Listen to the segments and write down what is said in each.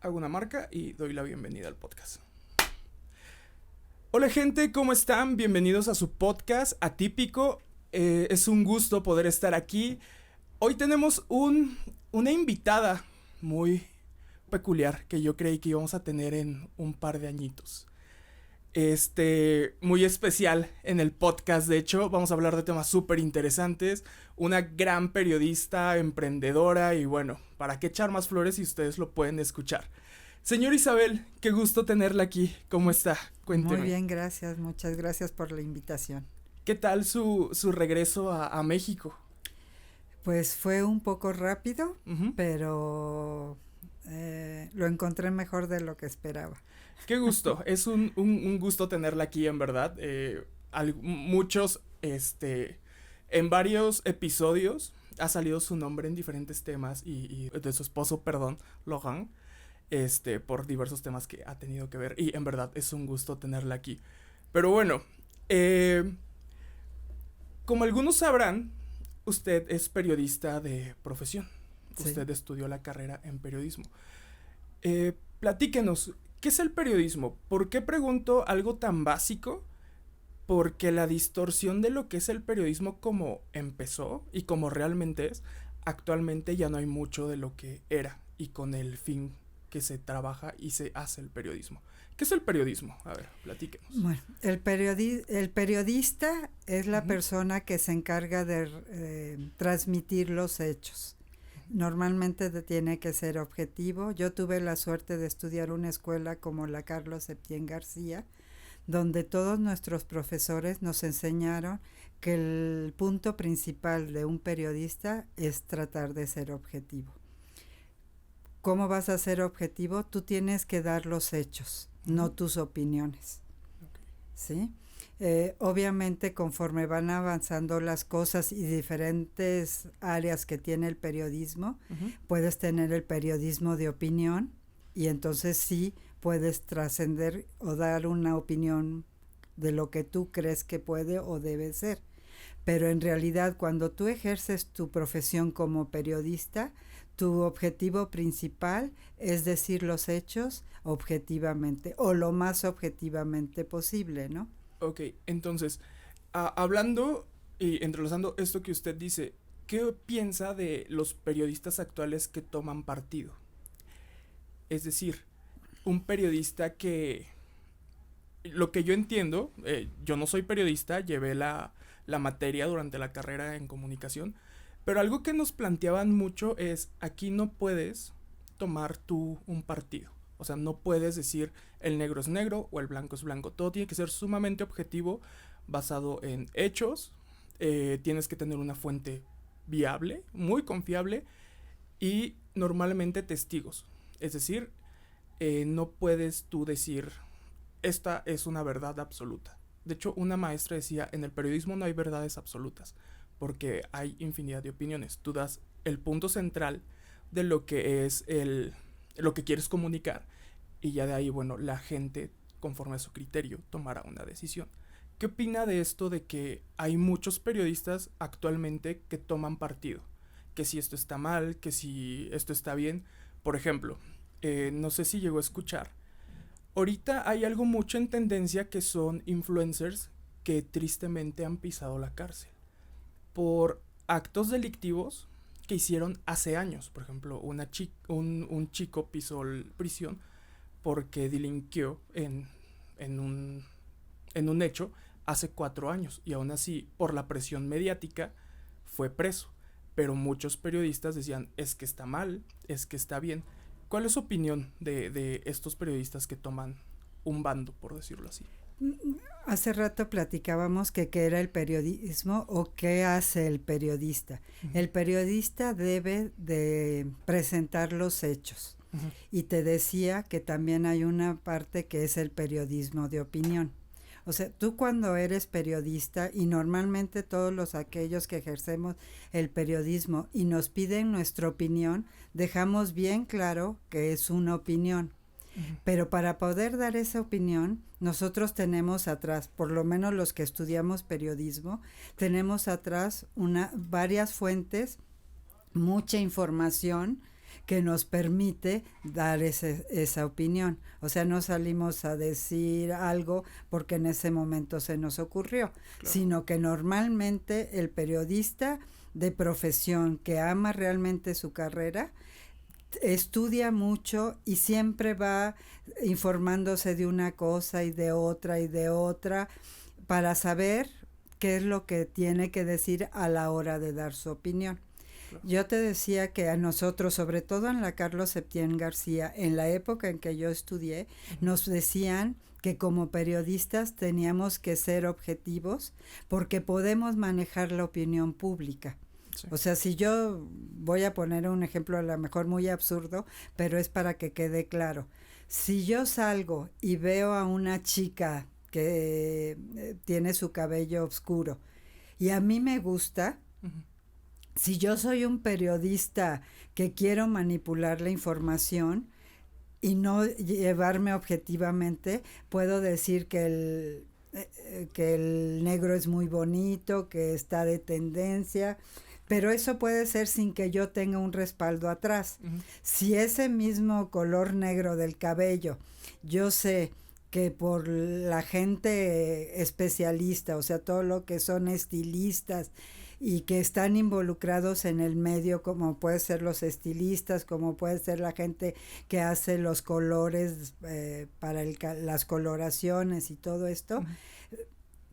hago una marca y doy la bienvenida al podcast. Hola gente, ¿cómo están? Bienvenidos a su podcast Atípico. Es un gusto poder estar aquí. Hoy tenemos una invitada muy peculiar que yo creí que íbamos a tener en un par de añitos. Muy especial en el podcast. De hecho, vamos a hablar de temas súper interesantes. Una gran periodista, emprendedora y bueno, ¿para qué echar más flores si ustedes lo pueden escuchar? Señor Isabel, qué gusto tenerla aquí. ¿Cómo está? Cuénteme. Muy bien, gracias. Muchas gracias por la invitación. ¿Qué tal su regreso a México? Pues fue un poco rápido, Uh-huh. pero lo encontré mejor de lo que esperaba. Qué gusto. Es un gusto tenerla aquí, en verdad. Muchos, en varios episodios ha salido su nombre en diferentes temas y de su esposo, perdón, Logan. Por diversos temas que ha tenido que ver y en verdad es un gusto tenerla aquí. Pero bueno, como algunos sabrán, usted es periodista de profesión. Sí. Usted estudió la carrera en periodismo. Platíquenos, ¿qué es el periodismo? ¿Por qué pregunto algo tan básico? Porque la distorsión de lo que es el periodismo como empezó y como realmente es, actualmente ya no hay mucho de lo que era y con el fin que se trabaja y se hace el periodismo. ¿Qué es el periodismo? A ver, platíquenos. Bueno, el periodista es la persona que se encarga de transmitir los hechos. Normalmente tiene que ser objetivo. Yo tuve la suerte de estudiar una escuela como la Carlos Septién García, donde todos nuestros profesores nos enseñaron que el punto principal de un periodista es tratar de ser objetivo. ¿Cómo vas a ser objetivo? Tú tienes que dar los hechos, no tus opiniones. Okay. ¿Sí? Obviamente, conforme van avanzando las cosas y diferentes áreas que tiene el periodismo, puedes tener el periodismo de opinión y entonces sí puedes trascender o dar una opinión de lo que tú crees que puede o debe ser. Pero en realidad, cuando tú ejerces tu profesión como periodista, tu objetivo principal es decir los hechos objetivamente o lo más objetivamente posible, ¿no? Ok, entonces, hablando y entrelazando esto que usted dice, ¿qué piensa de los periodistas actuales que toman partido? Es decir, un periodista que, lo que yo entiendo, yo no soy periodista, llevé la materia durante la carrera en comunicación, pero algo que nos planteaban mucho es, aquí no puedes tomar tú un partido. O sea, no puedes decir el negro es negro o el blanco es blanco. Todo tiene que ser sumamente objetivo, basado en hechos. Tienes que tener una fuente viable, muy confiable y normalmente testigos. Es decir, no puedes tú decir, esta es una verdad absoluta. De hecho, una maestra decía, en el periodismo no hay verdades absolutas, porque hay infinidad de opiniones. Tú das el punto central de lo que es lo que quieres comunicar y ya de ahí, bueno, la gente, conforme a su criterio, tomará una decisión. ¿Qué opina de esto de que hay muchos periodistas actualmente que toman partido? Que si esto está mal, que si esto está bien. Por ejemplo, no sé si llegó a escuchar. Ahorita hay algo mucho en tendencia que son influencers que tristemente han pisado la cárcel por actos delictivos que hicieron hace años. Por ejemplo, un chico pisó prisión porque delinquió en un hecho hace 4 años y aún así por la presión mediática fue preso. Pero muchos periodistas decían, es que está mal, es que está bien. ¿Cuál es su opinión de estos periodistas que toman un bando, por decirlo así? Hace rato platicábamos que qué era el periodismo o qué hace el periodista. El periodista debe de presentar los hechos. Y te decía que también hay una parte que es el periodismo de opinión. O sea, tú cuando eres periodista, y normalmente todos aquellos que ejercemos el periodismo y nos piden nuestra opinión, dejamos bien claro que es una opinión. Pero para poder dar esa opinión, nosotros tenemos atrás, por lo menos los que estudiamos periodismo, tenemos atrás varias fuentes, mucha información que nos permite dar esa opinión. O sea, no salimos a decir algo porque en ese momento se nos ocurrió, sino que normalmente el periodista de profesión que ama realmente su carrera estudia mucho y siempre va informándose de una cosa y de otra para saber qué es lo que tiene que decir a la hora de dar su opinión. Yo te decía que a nosotros, sobre todo en la Carlos Septién García, en la época en que yo estudié, nos decían que como periodistas teníamos que ser objetivos porque podemos manejar la opinión pública. Sí. O sea, si yo voy a poner un ejemplo a lo mejor muy absurdo, pero es para que quede claro. Si yo salgo y veo a una chica que tiene su cabello oscuro y a mí me gusta, si yo soy un periodista que quiero manipular la información y no llevarme objetivamente, puedo decir que el negro es muy bonito, que está de tendencia, pero eso puede ser sin que yo tenga un respaldo atrás. Si ese mismo color negro del cabello, yo sé que por la gente especialista, o sea, todo lo que son estilistas y que están involucrados en el medio, como puede ser los estilistas, como puede ser la gente que hace los colores para las coloraciones y todo esto,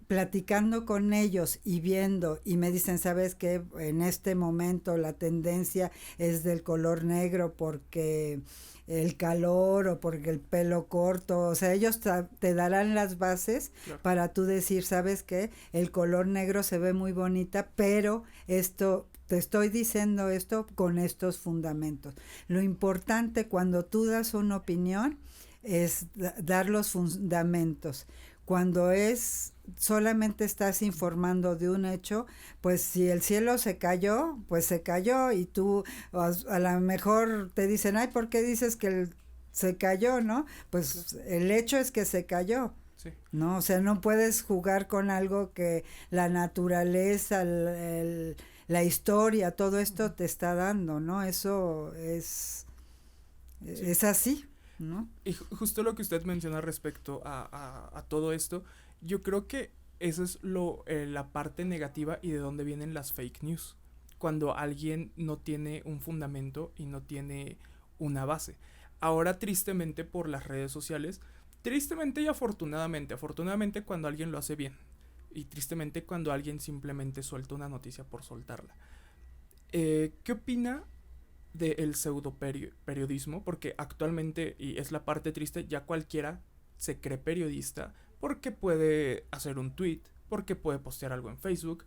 platicando con ellos y viendo, y me dicen, ¿sabes qué? En este momento la tendencia es del color negro porque el calor o porque el pelo corto, o sea, ellos te darán las bases para tú decir, ¿sabes qué? El color negro se ve muy bonita, pero esto, te estoy diciendo esto con estos fundamentos. Lo importante cuando tú das una opinión es dar los fundamentos. Cuando solamente estás informando de un hecho, pues si el cielo se cayó, pues se cayó y tú a lo mejor te dicen, ay, ¿por qué dices que se cayó, no? Pues el hecho es que se cayó, ¿no? O sea, no puedes jugar con algo que la naturaleza, la historia, todo esto te está dando, ¿no? Eso es así, ¿no? Y justo lo que usted menciona respecto a todo esto, yo creo que esa es la parte negativa y de dónde vienen las fake news. Cuando alguien no tiene un fundamento y no tiene una base. Ahora, tristemente, por las redes sociales, tristemente y afortunadamente cuando alguien lo hace bien. Y tristemente cuando alguien simplemente suelta una noticia por soltarla. ¿Qué opina del pseudo periodismo? Porque actualmente, y es la parte triste, ya cualquiera se cree periodista porque puede hacer un tweet, porque puede postear algo en Facebook,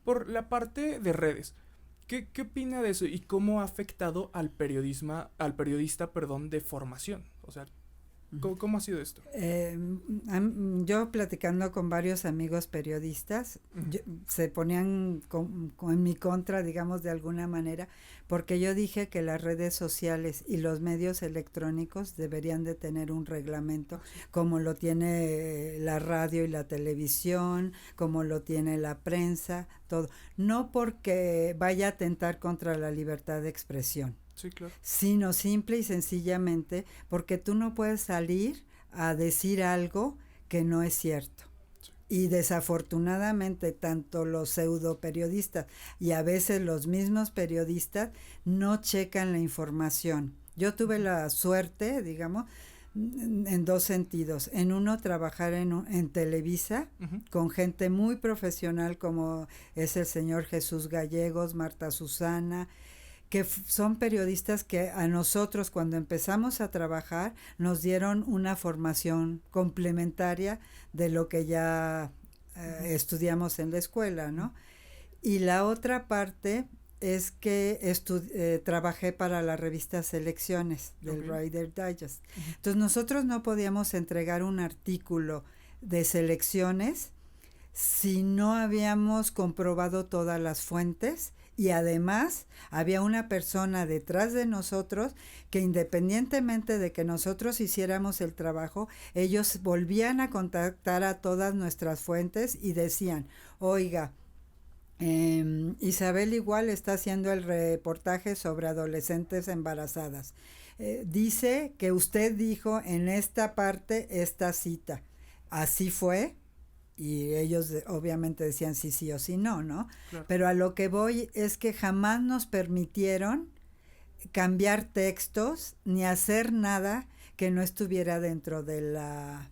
por la parte de redes. ¿Qué opina de eso y cómo ha afectado al periodista, de formación? O sea, ¿cómo ha sido esto? Yo platicando con varios amigos periodistas, se ponían en mi contra, digamos, de alguna manera, porque yo dije que las redes sociales y los medios electrónicos deberían de tener un reglamento, como lo tiene la radio y la televisión, como lo tiene la prensa, todo. No porque vaya a atentar contra la libertad de expresión. Sí, claro. Sino simple y sencillamente porque tú no puedes salir a decir algo que no es cierto. Sí. Y desafortunadamente tanto los pseudo periodistas y a veces los mismos periodistas no checan la información. Yo tuve la suerte, digamos, en dos sentidos. En uno, trabajar en Televisa con gente muy profesional como es el señor Jesús Gallegos, Marta Susana, que son periodistas que a nosotros cuando empezamos a trabajar nos dieron una formación complementaria de lo que ya estudiamos en la escuela, ¿no? Y la otra parte es que trabajé para la revista Selecciones del Reader Digest. Entonces nosotros no podíamos entregar un artículo de selecciones si no habíamos comprobado todas las fuentes. Y además había una persona detrás de nosotros que independientemente de que nosotros hiciéramos el trabajo, ellos volvían a contactar a todas nuestras fuentes y decían, oiga, Isabel igual está haciendo el reportaje sobre adolescentes embarazadas. Dice que usted dijo en esta parte esta cita. Así fue. Y ellos obviamente decían sí, sí o sí no, ¿no? Claro. Pero a lo que voy es que jamás nos permitieron cambiar textos ni hacer nada que no estuviera dentro de la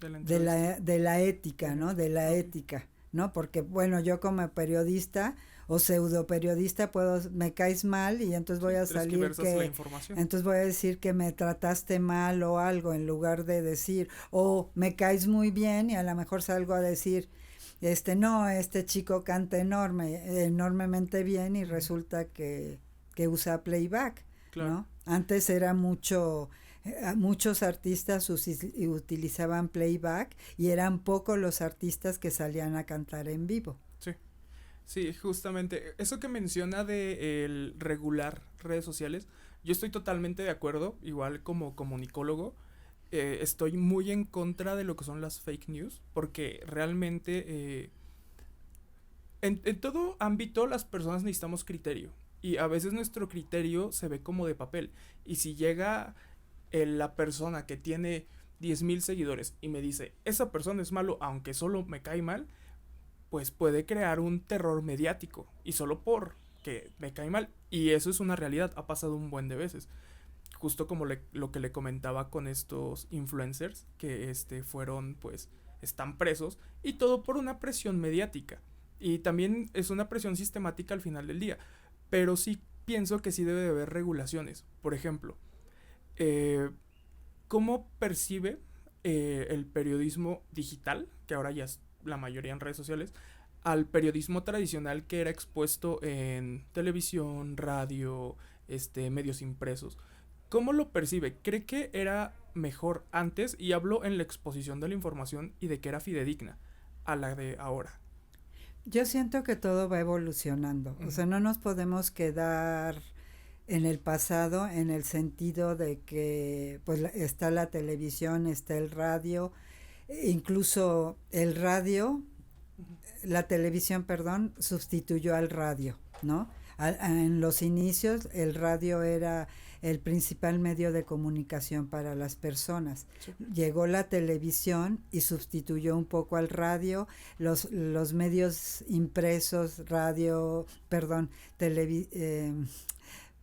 de la ética, ¿no? De la ética, ¿no? Porque, bueno, yo como periodista o pseudo periodista me caes mal y entonces voy a salir entonces voy a decir que me trataste mal o algo en lugar de decir, o me caes muy bien y a lo mejor salgo a decir, no, este chico canta enormemente bien y resulta que usa playback, claro. ¿No? Antes era muchos artistas utilizaban playback y eran pocos los artistas que salían a cantar en vivo. Sí, sí, justamente eso que menciona de el regular redes sociales, yo estoy totalmente de acuerdo, igual como comunicólogo, estoy muy en contra de lo que son las fake news, porque realmente en todo ámbito las personas necesitamos criterio, y a veces nuestro criterio se ve como de papel, y si llega la persona que tiene 10,000 seguidores y me dice, esa persona es malo aunque solo me cae mal, pues puede crear un terror mediático, y solo porque me cae mal, y eso es una realidad, ha pasado un buen de veces, justo como lo que le comentaba con estos influencers que fueron, pues están presos, y todo por una presión mediática, y también es una presión sistemática al final del día, pero sí pienso que sí debe de haber regulaciones. Por ejemplo, ¿cómo percibe el periodismo digital, que ahora ya es la mayoría en redes sociales, al periodismo tradicional que era expuesto en televisión, radio, medios impresos? ¿Cómo lo percibe? ¿Cree que era mejor antes? Y hablo en la exposición de la información y de que era fidedigna a la de ahora. Yo siento que todo va evolucionando. O sea, no nos podemos quedar en el pasado en el sentido de que pues está la televisión, está el radio, incluso el radio, la televisión, perdón, sustituyó al radio, ¿no? En los inicios el radio era el principal medio de comunicación para las personas. Sí. Llegó la televisión y sustituyó un poco al radio, los medios impresos,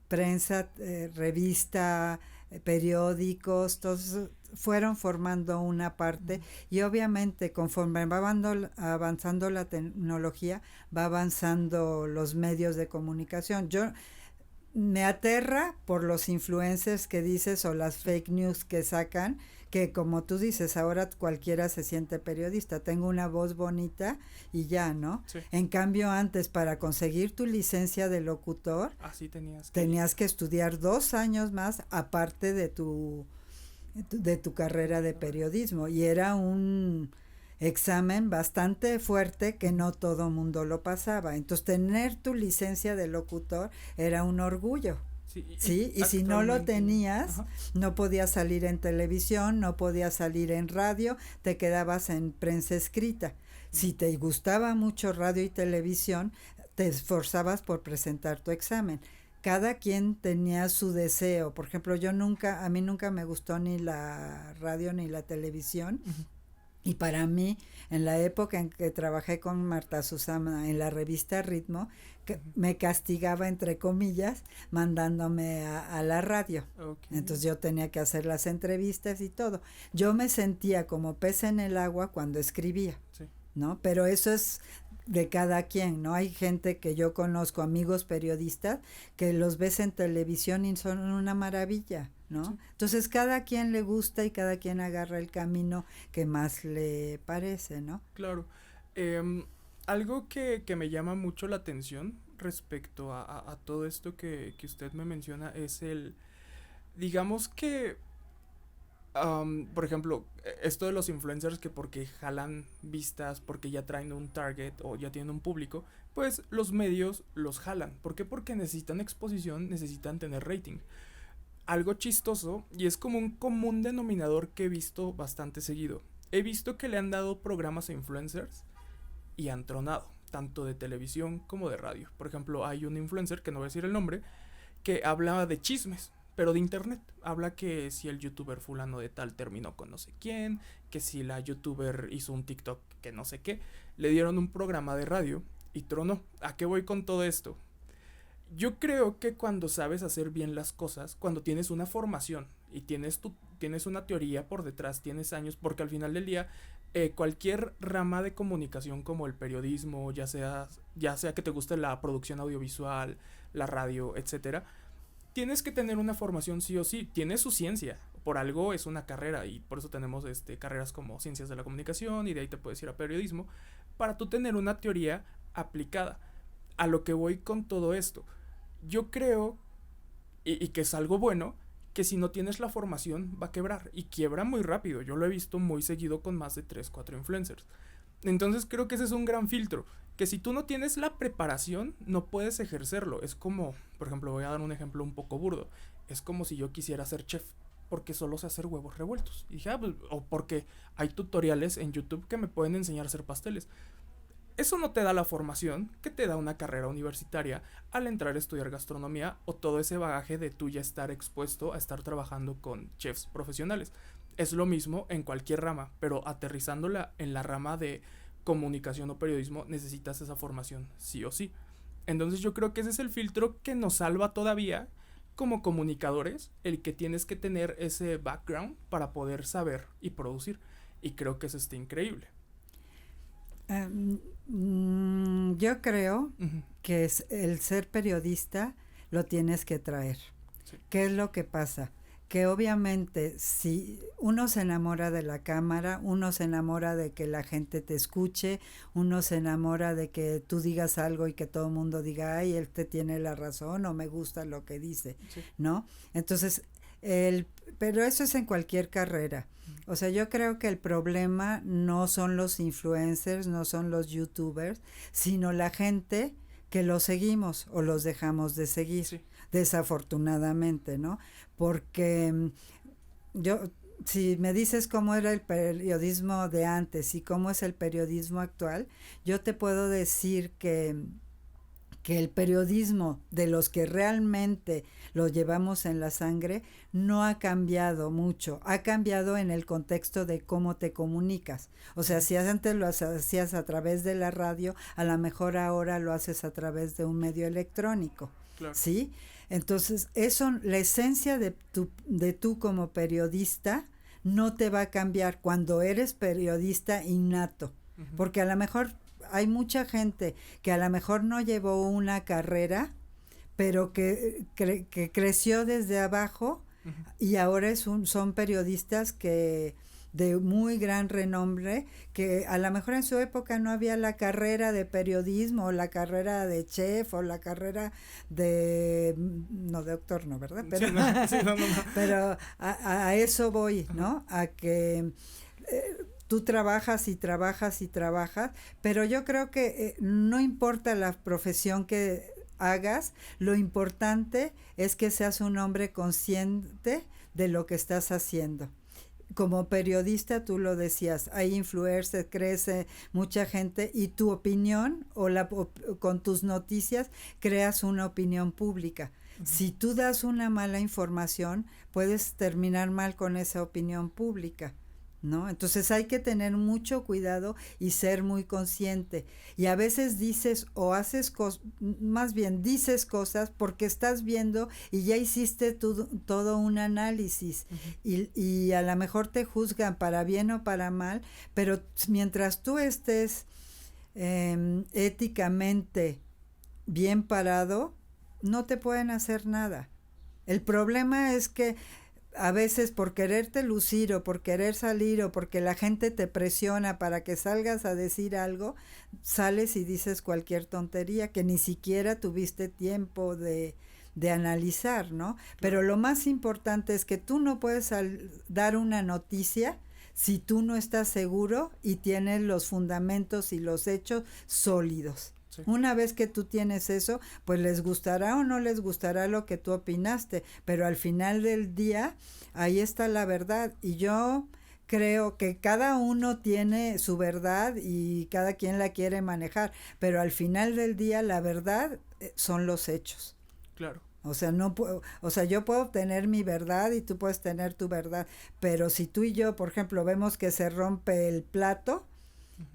prensa, revista, periódicos, todos fueron formando una parte y obviamente conforme va avanzando la tecnología, va avanzando los medios de comunicación. Yo me aterra por los influencers que dices o las fake news que sacan, que como tú dices, ahora cualquiera se siente periodista, tengo una voz bonita y ya, ¿no? Sí. En cambio antes para conseguir tu licencia de locutor, así tenías que estudiar 2 años más aparte de tu carrera de periodismo y era un examen bastante fuerte que no todo mundo lo pasaba. Entonces tener tu licencia de locutor era un orgullo. Sí, y si no lo tenías, no podías salir en televisión, no podías salir en radio, te quedabas en prensa escrita. Si te gustaba mucho radio y televisión, te esforzabas por presentar tu examen. Cada quien tenía su deseo. Por ejemplo, a mí nunca me gustó ni la radio ni la televisión. Y para mí, en la época en que trabajé con Marta Susana en la revista Ritmo, me castigaba, entre comillas, mandándome a la radio. Okay. Entonces yo tenía que hacer las entrevistas y todo. Yo me sentía como pez en el agua cuando escribía, sí. ¿No? Pero eso es de cada quien, ¿no? Hay gente que yo conozco, amigos periodistas, que los ves en televisión y son una maravilla, ¿no? Sí. Entonces cada quien le gusta y cada quien agarra el camino que más le parece, ¿no? Claro. Algo que me llama mucho la atención respecto a todo esto que usted me menciona es digamos que, por ejemplo, esto de los influencers que porque jalan vistas, porque ya traen un target o ya tienen un público, pues los medios los jalan. ¿Por qué? Porque necesitan exposición, necesitan tener rating. Algo chistoso, y es como un común denominador que he visto bastante seguido. He visto que le han dado programas a influencers y han tronado. tanto de televisión como de radio. Por ejemplo, hay un influencer, que no voy a decir el nombre, que habla de chismes, pero de internet. Habla que si el youtuber fulano de tal terminó con no sé quién, que si la youtuber hizo un TikTok que no sé qué. Le dieron un programa de radio y tronó. ¿A qué voy con todo esto? Yo creo que cuando sabes hacer bien las cosas, cuando tienes una formación y tienes una teoría por detrás, tienes años, porque al final del día cualquier rama de comunicación como el periodismo, ya sea que te guste la producción audiovisual, la radio, etcétera, tienes que tener una formación sí o sí, tiene su ciencia, por algo es una carrera y por eso tenemos carreras como ciencias de la comunicación y de ahí te puedes ir a periodismo, para tú tener una teoría aplicada. A lo que voy con todo esto, yo creo, y que es algo bueno, que si no tienes la formación va a quebrar, y quiebra muy rápido. Yo lo he visto muy seguido con más de 3, 4 influencers. Entonces creo que ese es un gran filtro, que si tú no tienes la preparación no puedes ejercerlo. Es como, por ejemplo, voy a dar un ejemplo un poco burdo, es como si yo quisiera ser chef porque solo sé hacer huevos revueltos, y dije, pues, o porque hay tutoriales en YouTube que me pueden enseñar a hacer pasteles. Eso no te da la formación que te da una carrera universitaria al entrar a estudiar gastronomía, o todo ese bagaje de tú ya estar expuesto a estar trabajando con chefs profesionales. Es lo mismo en cualquier rama, pero aterrizándola en la rama de comunicación o periodismo necesitas esa formación sí o sí. Entonces yo creo que ese es el filtro que nos salva todavía como comunicadores, el que tienes que tener ese background para poder saber y producir. Y creo que eso está increíble. Yo creo Uh-huh. que el ser periodista lo tienes que traer. Sí. ¿Qué es lo que pasa? Que obviamente si uno se enamora de la cámara, uno se enamora de que la gente te escuche, uno se enamora de que tú digas algo y que todo el mundo diga, ay, él te tiene la razón o me gusta lo que dice, Sí. ¿no? Entonces, pero eso es en cualquier carrera. O sea, yo creo que el problema no son los influencers, no son los youtubers, sino la gente que los seguimos o los dejamos de seguir, sí. Desafortunadamente, ¿no? Porque si me dices cómo era el periodismo de antes y cómo es el periodismo actual, yo te puedo decir que el periodismo de los que realmente lo llevamos en la sangre no ha cambiado mucho, ha cambiado en el contexto de cómo te comunicas. O sea, si antes lo hacías a través de la radio, a lo mejor ahora lo haces a través de un medio electrónico, claro. ¿Sí? Entonces, la esencia de tú como periodista no te va a cambiar cuando eres periodista innato, uh-huh. Porque a lo mejor hay mucha gente que a lo mejor no llevó una carrera, pero que creció desde abajo, uh-huh. Y ahora son periodistas que de muy gran renombre, que a lo mejor en su época no había la carrera de periodismo, o la carrera de chef, o la carrera de doctor, no, ¿verdad? Pero, sí, no. Pero a eso voy, ¿no? A que tú trabajas y trabajas y trabajas, pero yo creo que no importa la profesión que hagas, lo importante es que seas un hombre consciente de lo que estás haciendo. Como periodista, tú lo decías, hay influencers, crece mucha gente y tu opinión con tus noticias creas una opinión pública. Uh-huh. Si tú das una mala información, puedes terminar mal con esa opinión pública, ¿no? Entonces hay que tener mucho cuidado y ser muy consciente. Y a veces dices o haces más bien dices cosas porque estás viendo y ya hiciste todo un análisis. Uh-huh. Y a lo mejor te juzgan para bien o para mal, pero mientras tú estés éticamente bien parado, no te pueden hacer nada. El problema es que a veces por quererte lucir o por querer salir o porque la gente te presiona para que salgas a decir algo, sales y dices cualquier tontería que ni siquiera tuviste tiempo de analizar, ¿no? Pero lo más importante es que tú no puedes dar una noticia si tú no estás seguro y tienes los fundamentos y los hechos sólidos. Sí. Una vez que tú tienes eso, pues les gustará o no les gustará lo que tú opinaste, pero al final del día, ahí está la verdad. Y yo creo que cada uno tiene su verdad y cada quien la quiere manejar, pero al final del día la verdad son los hechos. Claro. O sea, no puedo, o sea, yo puedo tener mi verdad y tú puedes tener tu verdad, pero si tú y yo, por ejemplo, vemos que se rompe el plato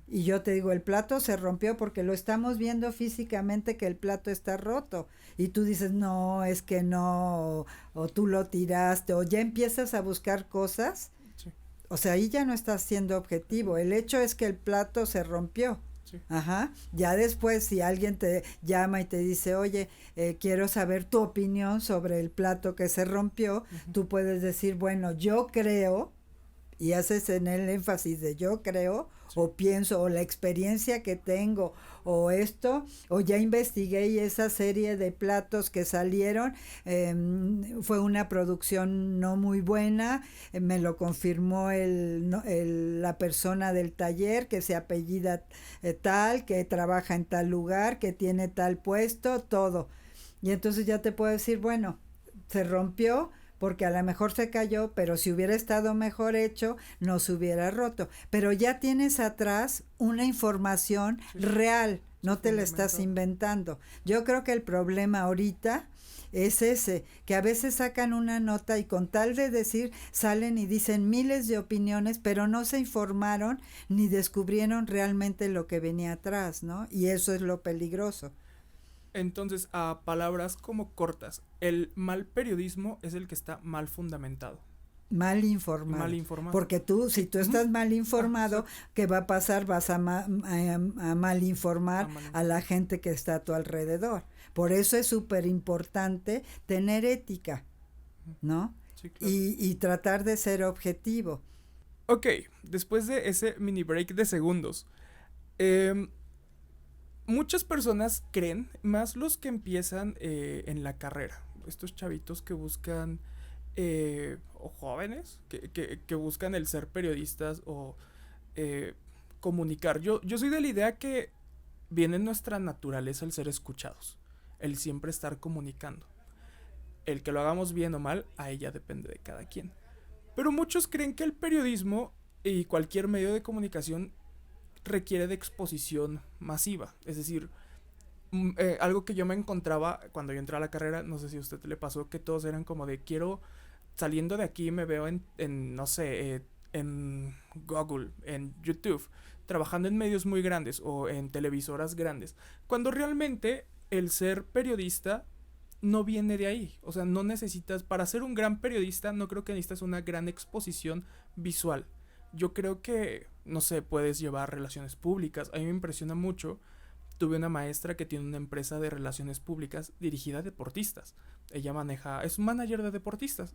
y yo te digo, el plato se rompió porque lo estamos viendo físicamente que el plato está roto y tú dices, no, es que no, o tú lo tiraste, o ya empiezas a buscar cosas, Sí. o sea, ahí ya no estás siendo objetivo, el hecho es que el plato se rompió. Sí. Ajá, ya después si alguien te llama y te dice, oye, quiero saber tu opinión sobre el plato que se rompió, tú puedes decir, bueno, yo creo, y haces en el énfasis de yo creo, Sí. o pienso, o la experiencia que tengo, o esto, o ya investigué y esa serie de platos que salieron fue una producción no muy buena, me lo confirmó la persona del taller que se apellida tal, que trabaja en tal lugar, que tiene tal puesto, todo. Y entonces ya te puedo decir, bueno, se rompió, porque a lo mejor se cayó, pero si hubiera estado mejor hecho, no se hubiera roto. Pero ya tienes atrás una información real, no te la estás inventando. Yo creo que el problema ahorita es ese, que a veces sacan una nota y con tal de decir, salen y dicen miles de opiniones, pero no se informaron ni descubrieron realmente lo que venía atrás, ¿no? Y eso es lo peligroso. Entonces, a palabras como cortas, el mal periodismo es el que está mal fundamentado. Mal informado. Mal informado. Porque tú, si tú estás mal informado, ¿qué va a pasar? Vas a mal informar a la gente que está a tu alrededor. Por eso es súper importante tener ética, ¿no? Sí, claro. Y tratar de ser objetivo. Ok, después de ese mini break de segundos, muchas personas creen, más los que empiezan en la carrera, estos chavitos que buscan, o jóvenes, que buscan el ser periodistas o comunicar. Yo soy de la idea que viene en nuestra naturaleza el ser escuchados, el siempre estar comunicando. El que lo hagamos bien o mal, a ella depende de cada quien. Pero muchos creen que el periodismo y cualquier medio de comunicación requiere de exposición masiva. Es decir, algo que yo me encontraba cuando yo entré a la carrera, no sé si a usted le pasó, que todos eran como de quiero, saliendo de aquí me veo en no sé, en Google, en YouTube, trabajando en medios muy grandes o en televisoras grandes. Cuando realmente el ser periodista no viene de ahí. O sea, no necesitas, para ser un gran periodista, no creo que necesitas una gran exposición visual. Yo creo que, no sé, puedes llevar relaciones públicas. A mí me impresiona mucho. Tuve una maestra que tiene una empresa de relaciones públicas dirigida a deportistas. Ella es un manager de deportistas.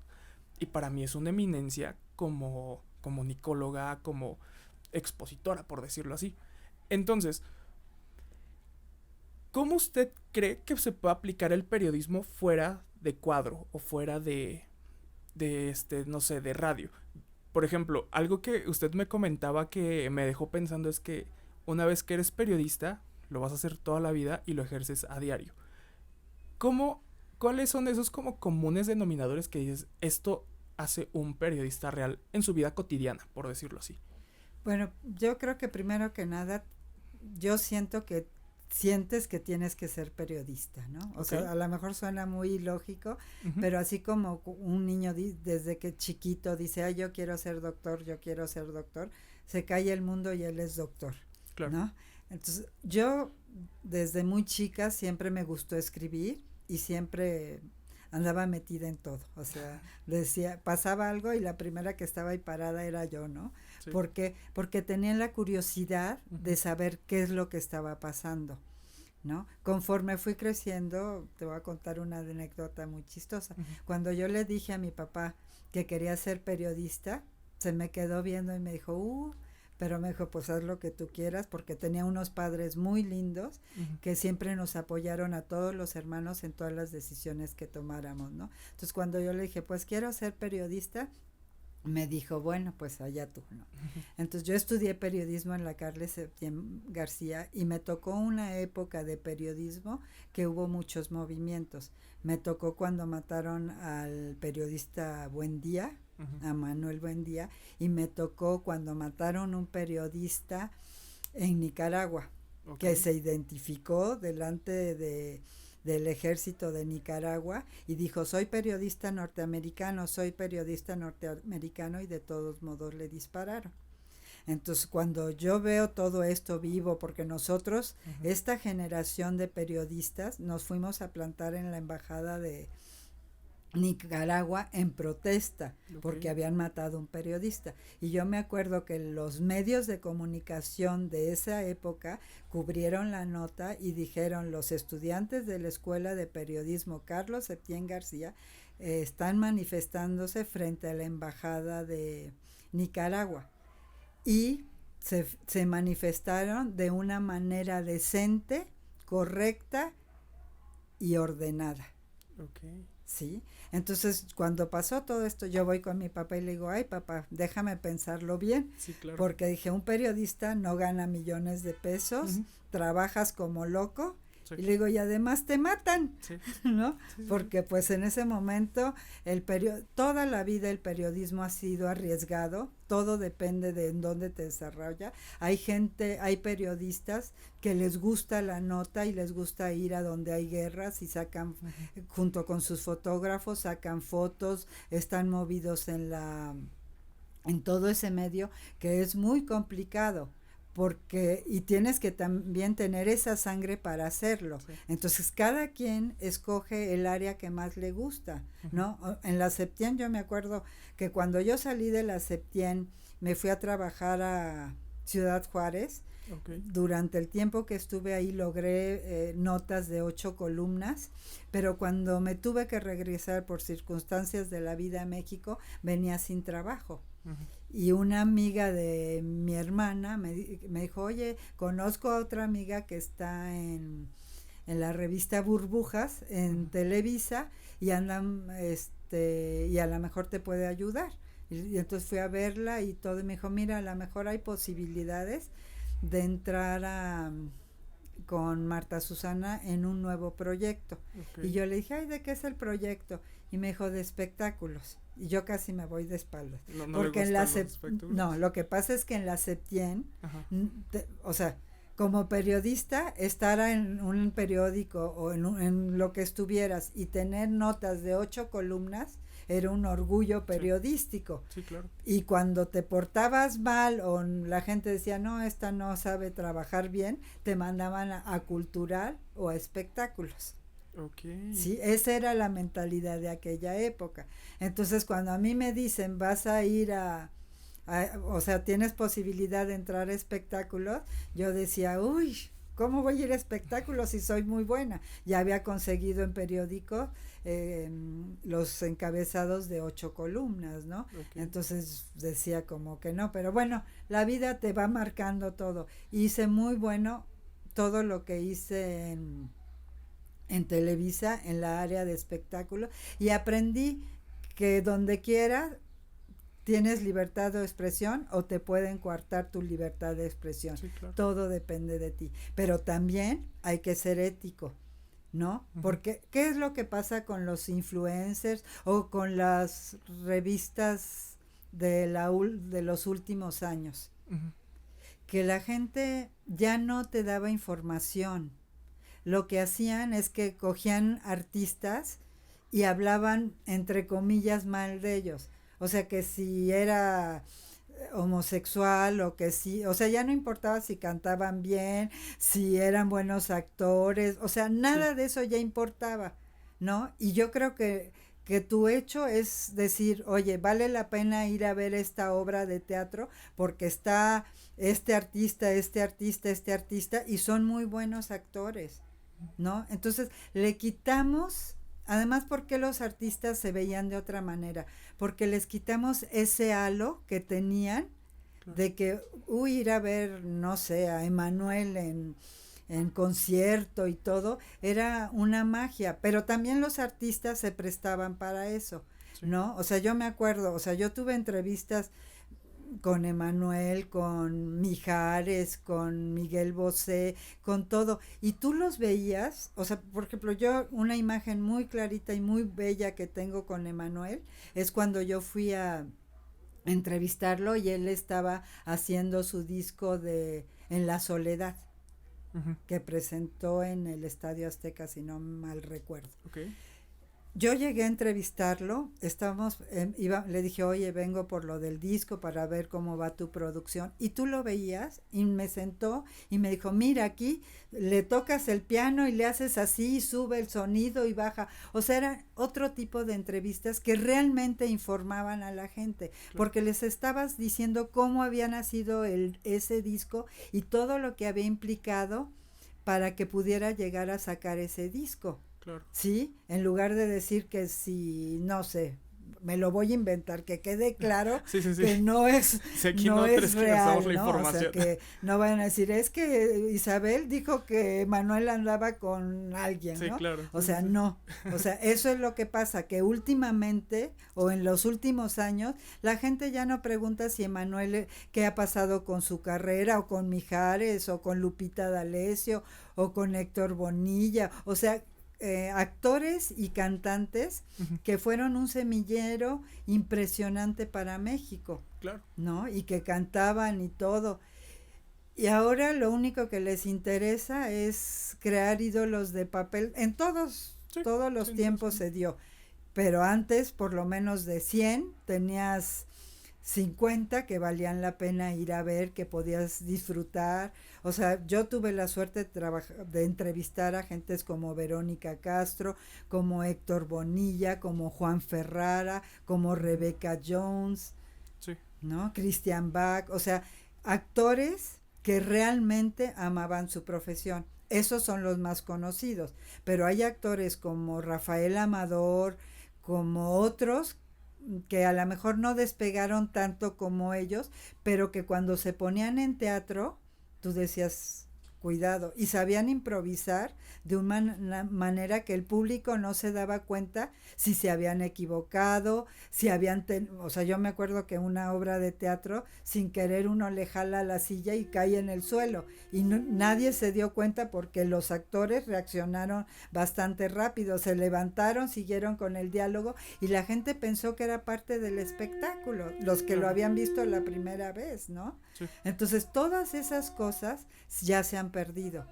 Y para mí es una eminencia como comunicóloga, como expositora, por decirlo así. Entonces, ¿cómo usted cree que se puede aplicar el periodismo fuera de cuadro o fuera de no sé, de radio? Por ejemplo, algo que usted me comentaba que me dejó pensando es que una vez que eres periodista, lo vas a hacer toda la vida y lo ejerces a diario. ¿Cuáles son esos como comunes denominadores que dices, esto hace un periodista real en su vida cotidiana, por decirlo así? Bueno, yo creo que primero que nada, yo siento que sientes que tienes que ser periodista, ¿no? O sea, a lo mejor suena muy ilógico, pero así como un niño desde que chiquito dice, ay, yo quiero ser doctor, se cae el mundo y él es doctor, claro, ¿no? Entonces, yo desde muy chica siempre me gustó escribir y siempre andaba metida en todo, o sea, decía, pasaba algo y la primera que estaba ahí parada era yo, ¿no? Sí. Porque tenía la curiosidad de saber qué es lo que estaba pasando, ¿no? Conforme fui creciendo, te voy a contar una anécdota muy chistosa. Cuando yo le dije a mi papá que quería ser periodista, se me quedó viendo y me dijo, pero me dijo, pues haz lo que tú quieras, porque tenía unos padres muy lindos que siempre nos apoyaron a todos los hermanos en todas las decisiones que tomáramos, ¿no? Entonces cuando yo le dije, pues quiero ser periodista, me dijo, bueno, pues allá tú, ¿no? Entonces yo estudié periodismo en la Carles Septién García y me tocó una época de periodismo que hubo muchos movimientos. Me tocó cuando mataron al periodista Buendía, a Manuel Buendía, y me tocó cuando mataron un periodista en Nicaragua, que se identificó delante del ejército de Nicaragua y dijo, soy periodista norteamericano, y de todos modos le dispararon. Entonces, cuando yo veo todo esto vivo, porque nosotros, esta generación de periodistas, nos fuimos a plantar en la embajada de Nicaragua en protesta, porque habían matado a un periodista. Y yo me acuerdo que los medios de comunicación de esa época cubrieron la nota y dijeron, los estudiantes de la Escuela de Periodismo Carlos Septién García están manifestándose frente a la embajada de Nicaragua. Y se manifestaron de una manera decente, correcta y ordenada. ¿Sí? Entonces, cuando pasó todo esto, yo voy con mi papá y le digo, ay papá, déjame pensarlo bien, sí, claro. Porque dije, un periodista no gana millones de pesos, trabajas como loco, sí. Y le digo, y además te matan, sí. ¿No? Sí, porque pues en ese momento toda la vida el periodismo ha sido arriesgado, todo depende de en dónde te desarrolla. Hay periodistas que les gusta la nota y les gusta ir a donde hay guerras y sacan, junto con sus fotógrafos, sacan fotos, están movidos en todo ese medio que es muy complicado. Y tienes que también tener esa sangre para hacerlo. Sí. Entonces cada quien escoge el área que más le gusta, ¿no? En la Septién yo me acuerdo que cuando yo salí de la Septién me fui a trabajar a Ciudad Juárez. Durante el tiempo que estuve ahí logré notas de 8 columnas, pero cuando me tuve que regresar por circunstancias de la vida a México, venía sin trabajo. Y una amiga de mi hermana me dijo, oye, conozco a otra amiga que está en la revista Burbujas en Televisa y andan y a lo mejor te puede ayudar. Y entonces fui a verla y todo, y me dijo, mira, a lo mejor hay posibilidades de entrar con Marta Susana en un nuevo proyecto. Y yo le dije, ay, ¿de qué es el proyecto? Y me dijo, de espectáculos. Y yo casi me voy de espaldas. Porque en la no, lo que pasa es que en la Septién, o sea, como periodista, estar en un periódico o en lo que estuvieras y tener notas de 8 columnas era un orgullo periodístico. Sí, claro. Y cuando te portabas mal o la gente decía, no, esta no sabe trabajar bien, te mandaban a Cultural o a Espectáculos. Sí, esa era la mentalidad de aquella época. Entonces, cuando a mí me dicen, vas a ir o sea, tienes posibilidad de entrar a Espectáculos, yo decía, uy, ¿cómo voy a ir a Espectáculos si soy muy buena? Ya había conseguido en periódico los encabezados de 8 columnas, ¿no? Entonces decía como que no, pero bueno, la vida te va marcando todo. Hice muy bueno todo lo que hice en Televisa, en la área de espectáculo, y aprendí que donde quiera tienes libertad de expresión o te pueden coartar tu libertad de expresión. Sí, claro. Todo depende de ti. Pero también hay que ser ético, ¿no? Porque, ¿qué es lo que pasa con los influencers o con las revistas de los últimos años? Que la gente ya no te daba información. Lo que hacían es que cogían artistas y hablaban, entre comillas, mal de ellos. O sea, que si era homosexual o que sí, o sea, ya no importaba si cantaban bien, si eran buenos actores, o sea, nada de eso ya importaba, ¿no? Y yo creo que tu hecho es decir, oye, vale la pena ir a ver esta obra de teatro porque está este artista, y son muy buenos actores, ¿no? Entonces, le quitamos, además, ¿por qué los artistas se veían de otra manera? Porque les quitamos ese halo que tenían de que, ir a ver, no sé, a Emanuel en concierto y todo, era una magia, pero también los artistas se prestaban para eso, ¿no? O sea, yo me acuerdo, o sea, yo tuve entrevistas con Emmanuel, con Mijares, con Miguel Bosé, con todo. Y tú los veías, o sea, por ejemplo, yo una imagen muy clarita y muy bella que tengo con Emmanuel es cuando yo fui a entrevistarlo y él estaba haciendo su disco de En la Soledad, que presentó en el Estadio Azteca, si no mal recuerdo. Okay. Yo llegué a entrevistarlo, le dije, oye, vengo por lo del disco para ver cómo va tu producción. Y tú lo veías y me sentó y me dijo, mira, aquí le tocas el piano y le haces así y sube el sonido y baja. O sea, era otro tipo de entrevistas que realmente informaban a la gente, porque les estabas diciendo cómo había nacido ese disco y todo lo que había implicado para que pudiera llegar a sacar ese disco. Claro. Sí, en lugar de decir que si, no sé, me lo voy a inventar, que quede claro sí. que no es, no es real, la ¿no? O sea, que no vayan a decir, es que Isabel dijo que Manuel andaba con alguien, ¿no? Sí, claro. O sea, no, o sea, eso es lo que pasa, que últimamente o en los últimos años la gente ya no pregunta si Emanuel, qué ha pasado con su carrera o con Mijares o con Lupita D'Alessio o con Héctor Bonilla, o sea, actores y cantantes que fueron un semillero impresionante para México, claro, ¿no? Y que cantaban y todo. Y ahora lo único que les interesa es crear ídolos de papel. En todos los tiempos se dio. Pero antes, por lo menos de 100, tenías 50 que valían la pena ir a ver, que podías disfrutar. O sea, yo tuve la suerte de entrevistar a gentes como Verónica Castro, como Héctor Bonilla, como Juan Ferrara, como Rebecca Jones, ¿no? Christian Bach, o sea, actores que realmente amaban su profesión. Esos son los más conocidos, pero hay actores como Rafael Amador, como otros que a lo mejor no despegaron tanto como ellos, pero que cuando se ponían en teatro, tú decías, cuidado, y sabían improvisar de una manera que el público no se daba cuenta si se habían equivocado, si habían, o sea, yo me acuerdo que una obra de teatro, sin querer uno le jala la silla y cae en el suelo, y nadie se dio cuenta porque los actores reaccionaron bastante rápido, se levantaron, siguieron con el diálogo, y la gente pensó que era parte del espectáculo, los que lo habían visto la primera vez, ¿no? Sí. Entonces, todas esas cosas ya se han perdido.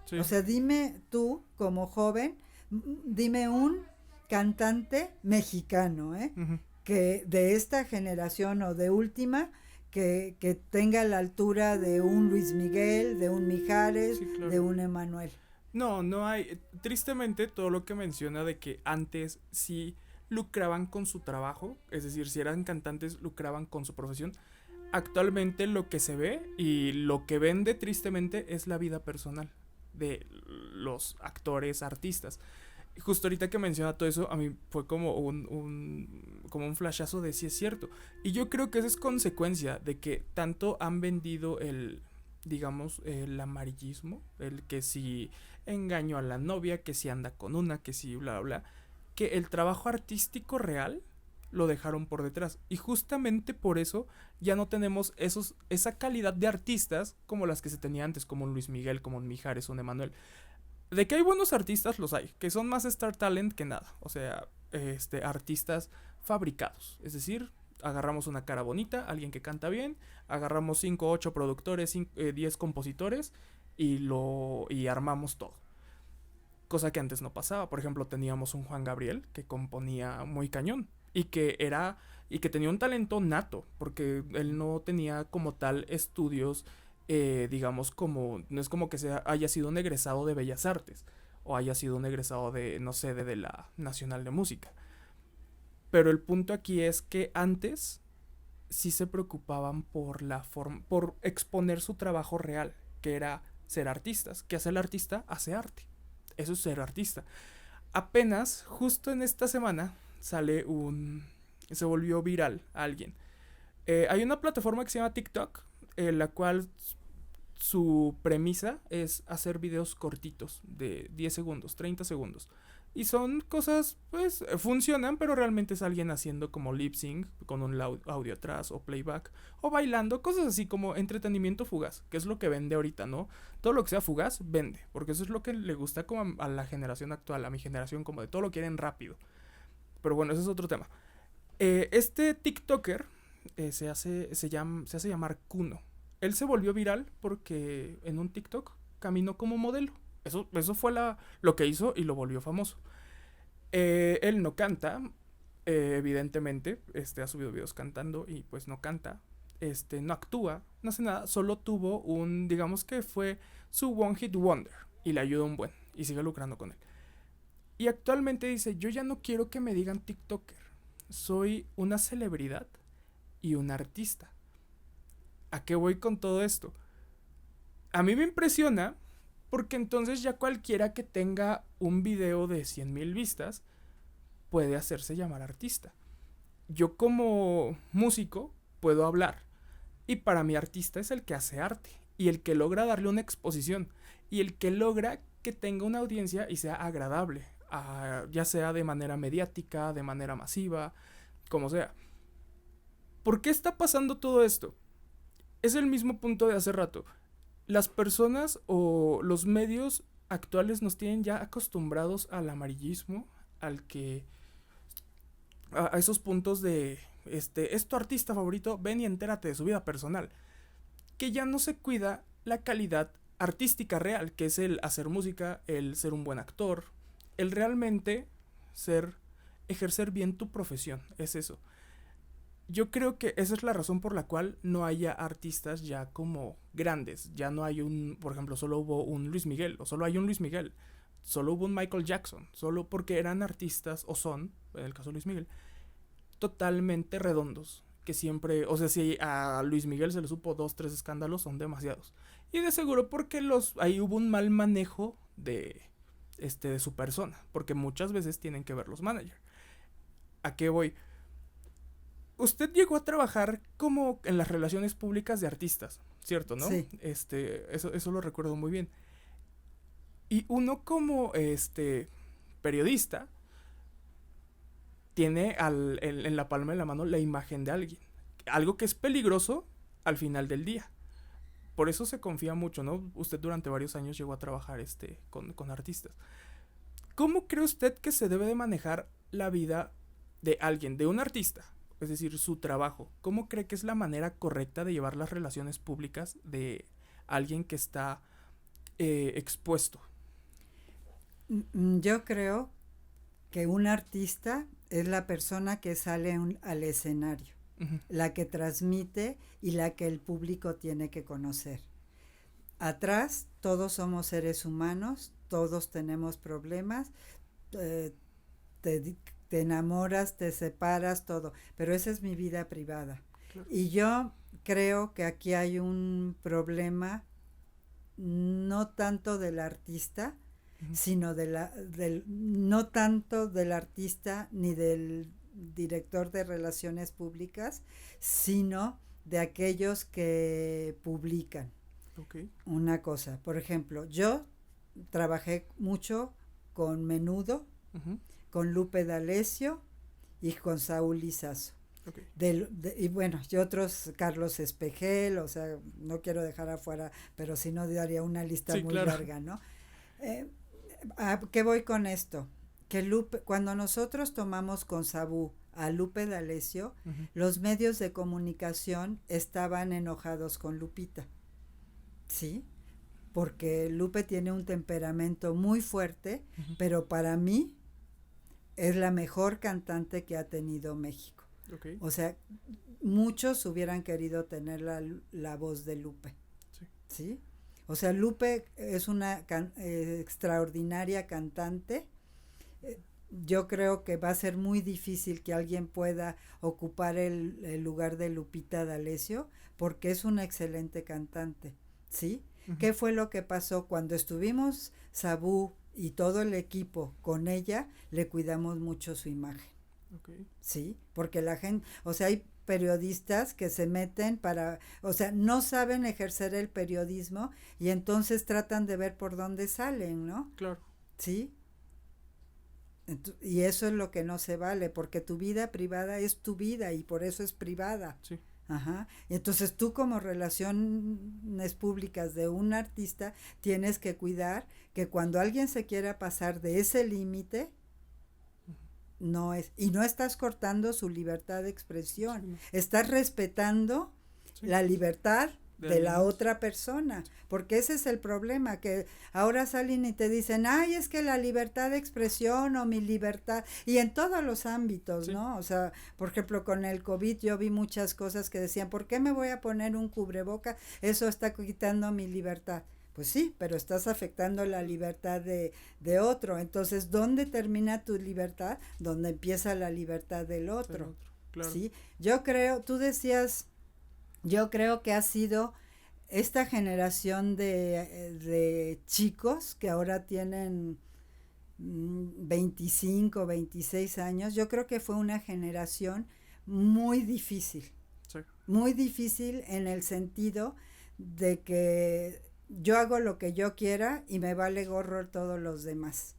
Sí. O sea, dime tú, como joven, dime un cantante mexicano, que de esta generación o de última, que tenga la altura de un Luis Miguel, de un Mijares, sí, claro, de un Emmanuel. No hay. Tristemente, todo lo que menciona de que antes sí lucraban con su trabajo, es decir, si eran cantantes, lucraban con su profesión. Actualmente lo que se ve y lo que vende tristemente es la vida personal de los actores, artistas. Justo ahorita que menciona todo eso, a mí fue como un flashazo de si es cierto. Y yo creo que eso es consecuencia de que tanto han vendido el amarillismo, el que si engaño a la novia, que si anda con una, que si bla bla, que el trabajo artístico real lo dejaron por detrás. Y justamente por eso ya no tenemos esa calidad de artistas como las que se tenía antes, como un Luis Miguel, como un Mijares, un Emmanuel. De que hay buenos artistas, los hay, que son más Star Talent que nada. O sea, artistas fabricados. Es decir, agarramos una cara bonita, alguien que canta bien, agarramos 5 o 8 productores, 10 compositores y armamos todo. Cosa que antes no pasaba. Por ejemplo, teníamos un Juan Gabriel que componía muy cañón. Y que tenía un talento nato, porque él no tenía como tal estudios, como, no es como que haya sido un egresado de Bellas Artes, o haya sido un egresado de, no sé, de la Nacional de Música. Pero el punto aquí es que antes sí se preocupaban por por exponer su trabajo real, que era ser artistas. ¿Qué hace el artista? Hace arte. Eso es ser artista. Apenas, justo en esta semana, se volvió viral alguien. Hay una plataforma que se llama TikTok, la cual su premisa es hacer videos cortitos de 10 segundos, 30 segundos, Y son cosas, pues, funcionan, pero realmente es alguien haciendo como lip sync con un audio atrás o playback o bailando, cosas así como entretenimiento fugaz, que es lo que vende ahorita, ¿no? Todo lo que sea fugaz vende, porque eso es lo que le gusta como a la generación actual, a mi generación, como de todo lo quieren rápido. Pero bueno, ese es otro tema. Este TikToker se hace llamar Kuno. Él se volvió viral porque en un TikTok caminó como modelo. Eso fue lo que hizo y lo volvió famoso. Él no canta, evidentemente, ha subido videos cantando y pues no canta, no actúa, no hace nada, solo tuvo digamos que fue su One Hit Wonder y le ayudó un buen y sigue lucrando con él. Y actualmente dice, yo ya no quiero que me digan TikToker, soy una celebridad y un artista. ¿A qué voy con todo esto? A mí me impresiona porque entonces ya cualquiera que tenga un video de 100,000 vistas puede hacerse llamar artista. Yo como músico puedo hablar y para mí artista es el que hace arte y el que logra darle una exposición y el que logra que tenga una audiencia y sea agradable, ya sea de manera mediática, de manera masiva, como sea. ¿Por qué está pasando todo esto? Es el mismo punto de hace rato. Las personas o los medios actuales nos tienen ya acostumbrados al amarillismo, al que a esos puntos de es tu artista favorito, ven y entérate de su vida personal, que ya no se cuida la calidad artística real, que es el hacer música, el ser un buen actor, el realmente ejercer bien tu profesión, es eso. Yo creo que esa es la razón por la cual no haya artistas ya como grandes. Ya no hay por ejemplo, solo hubo un Luis Miguel, o solo hay un Luis Miguel, solo hubo un Michael Jackson, solo porque eran artistas, o son, en el caso de Luis Miguel, totalmente redondos. Que siempre, o sea, si a Luis Miguel se le supo 2, 3 escándalos, son demasiados. Y de seguro porque ahí hubo un mal manejo de su persona, porque muchas veces tienen que ver los managers. ¿A qué voy? Usted llegó a trabajar como en las relaciones públicas de artistas, ¿cierto, no? Sí. Eso lo recuerdo muy bien. Y uno como periodista tiene en la palma de la mano la imagen de alguien. Algo que es peligroso al final del día. Por eso se confía mucho, ¿no? Usted durante varios años llegó a trabajar con artistas. ¿Cómo cree usted que se debe de manejar la vida de alguien, de un artista? Es decir, su trabajo. ¿Cómo cree que es la manera correcta de llevar las relaciones públicas de alguien que está expuesto? Yo creo que un artista es la persona que sale al escenario, Uh-huh. la que transmite y la que el público tiene que conocer. Atrás todos somos seres humanos, todos tenemos problemas, eh, te enamoras, te separas, todo, pero esa es mi vida privada. Claro. Y yo creo que aquí hay un problema no tanto del artista, uh-huh, sino no tanto del artista ni del director de relaciones públicas, sino de aquellos que publican. Okay. Una cosa, por ejemplo, yo trabajé mucho con Menudo, uh-huh, con Lupe D'Alessio y con Saúl Lizazo. Okay. Y bueno, y otros, Carlos Espejel, o sea, no quiero dejar afuera, pero si no daría una lista muy larga, ¿no? ¿A qué voy con esto? Que cuando nosotros tomamos con Sabú a Lupe D'Alessio, uh-huh, los medios de comunicación estaban enojados con Lupita, ¿sí? Porque Lupe tiene un temperamento muy fuerte, uh-huh, pero para mí es la mejor cantante que ha tenido México. Okay. O sea, muchos hubieran querido tener la voz de Lupe. Sí. ¿Sí? O sea, Lupe es una extraordinaria cantante. Yo creo que va a ser muy difícil que alguien pueda ocupar el lugar de Lupita D'Alessio, porque es una excelente cantante. ¿Sí? Uh-huh. ¿Qué fue lo que pasó cuando estuvimos Sabú y todo el equipo con ella? Le cuidamos mucho su imagen. Okay. Sí, porque la gente, o sea, hay periodistas que se meten o sea, no saben ejercer el periodismo y entonces tratan de ver por dónde salen, ¿no? Claro. Sí. Y eso es lo que no se vale, porque tu vida privada es tu vida y por eso es privada. Sí. Ajá. Y entonces tú como relaciones públicas de un artista tienes que cuidar que cuando alguien se quiera pasar de ese límite, no es, y no estás cortando su libertad de expresión, Sí. estás respetando Sí. la libertad de la demás. otra persona, porque ese es el problema, que ahora salen y te dicen, ay, es que la libertad de expresión o mi libertad, y en todos los ámbitos, Sí. ¿no? O sea, por ejemplo, con el COVID yo vi muchas cosas que decían, ¿por qué me voy a poner un cubreboca? Eso está quitando mi libertad. Pues sí, pero estás afectando la libertad de otro. Entonces, ¿dónde termina tu libertad? Donde empieza la libertad del otro. Claro. ¿Sí? Yo creo, tú decías, yo creo que ha sido esta generación de chicos que ahora tienen 25, 26 años, yo creo que fue una generación muy difícil. Sí. Muy difícil en el sentido de que yo hago lo que yo quiera y me vale gorro todos los demás.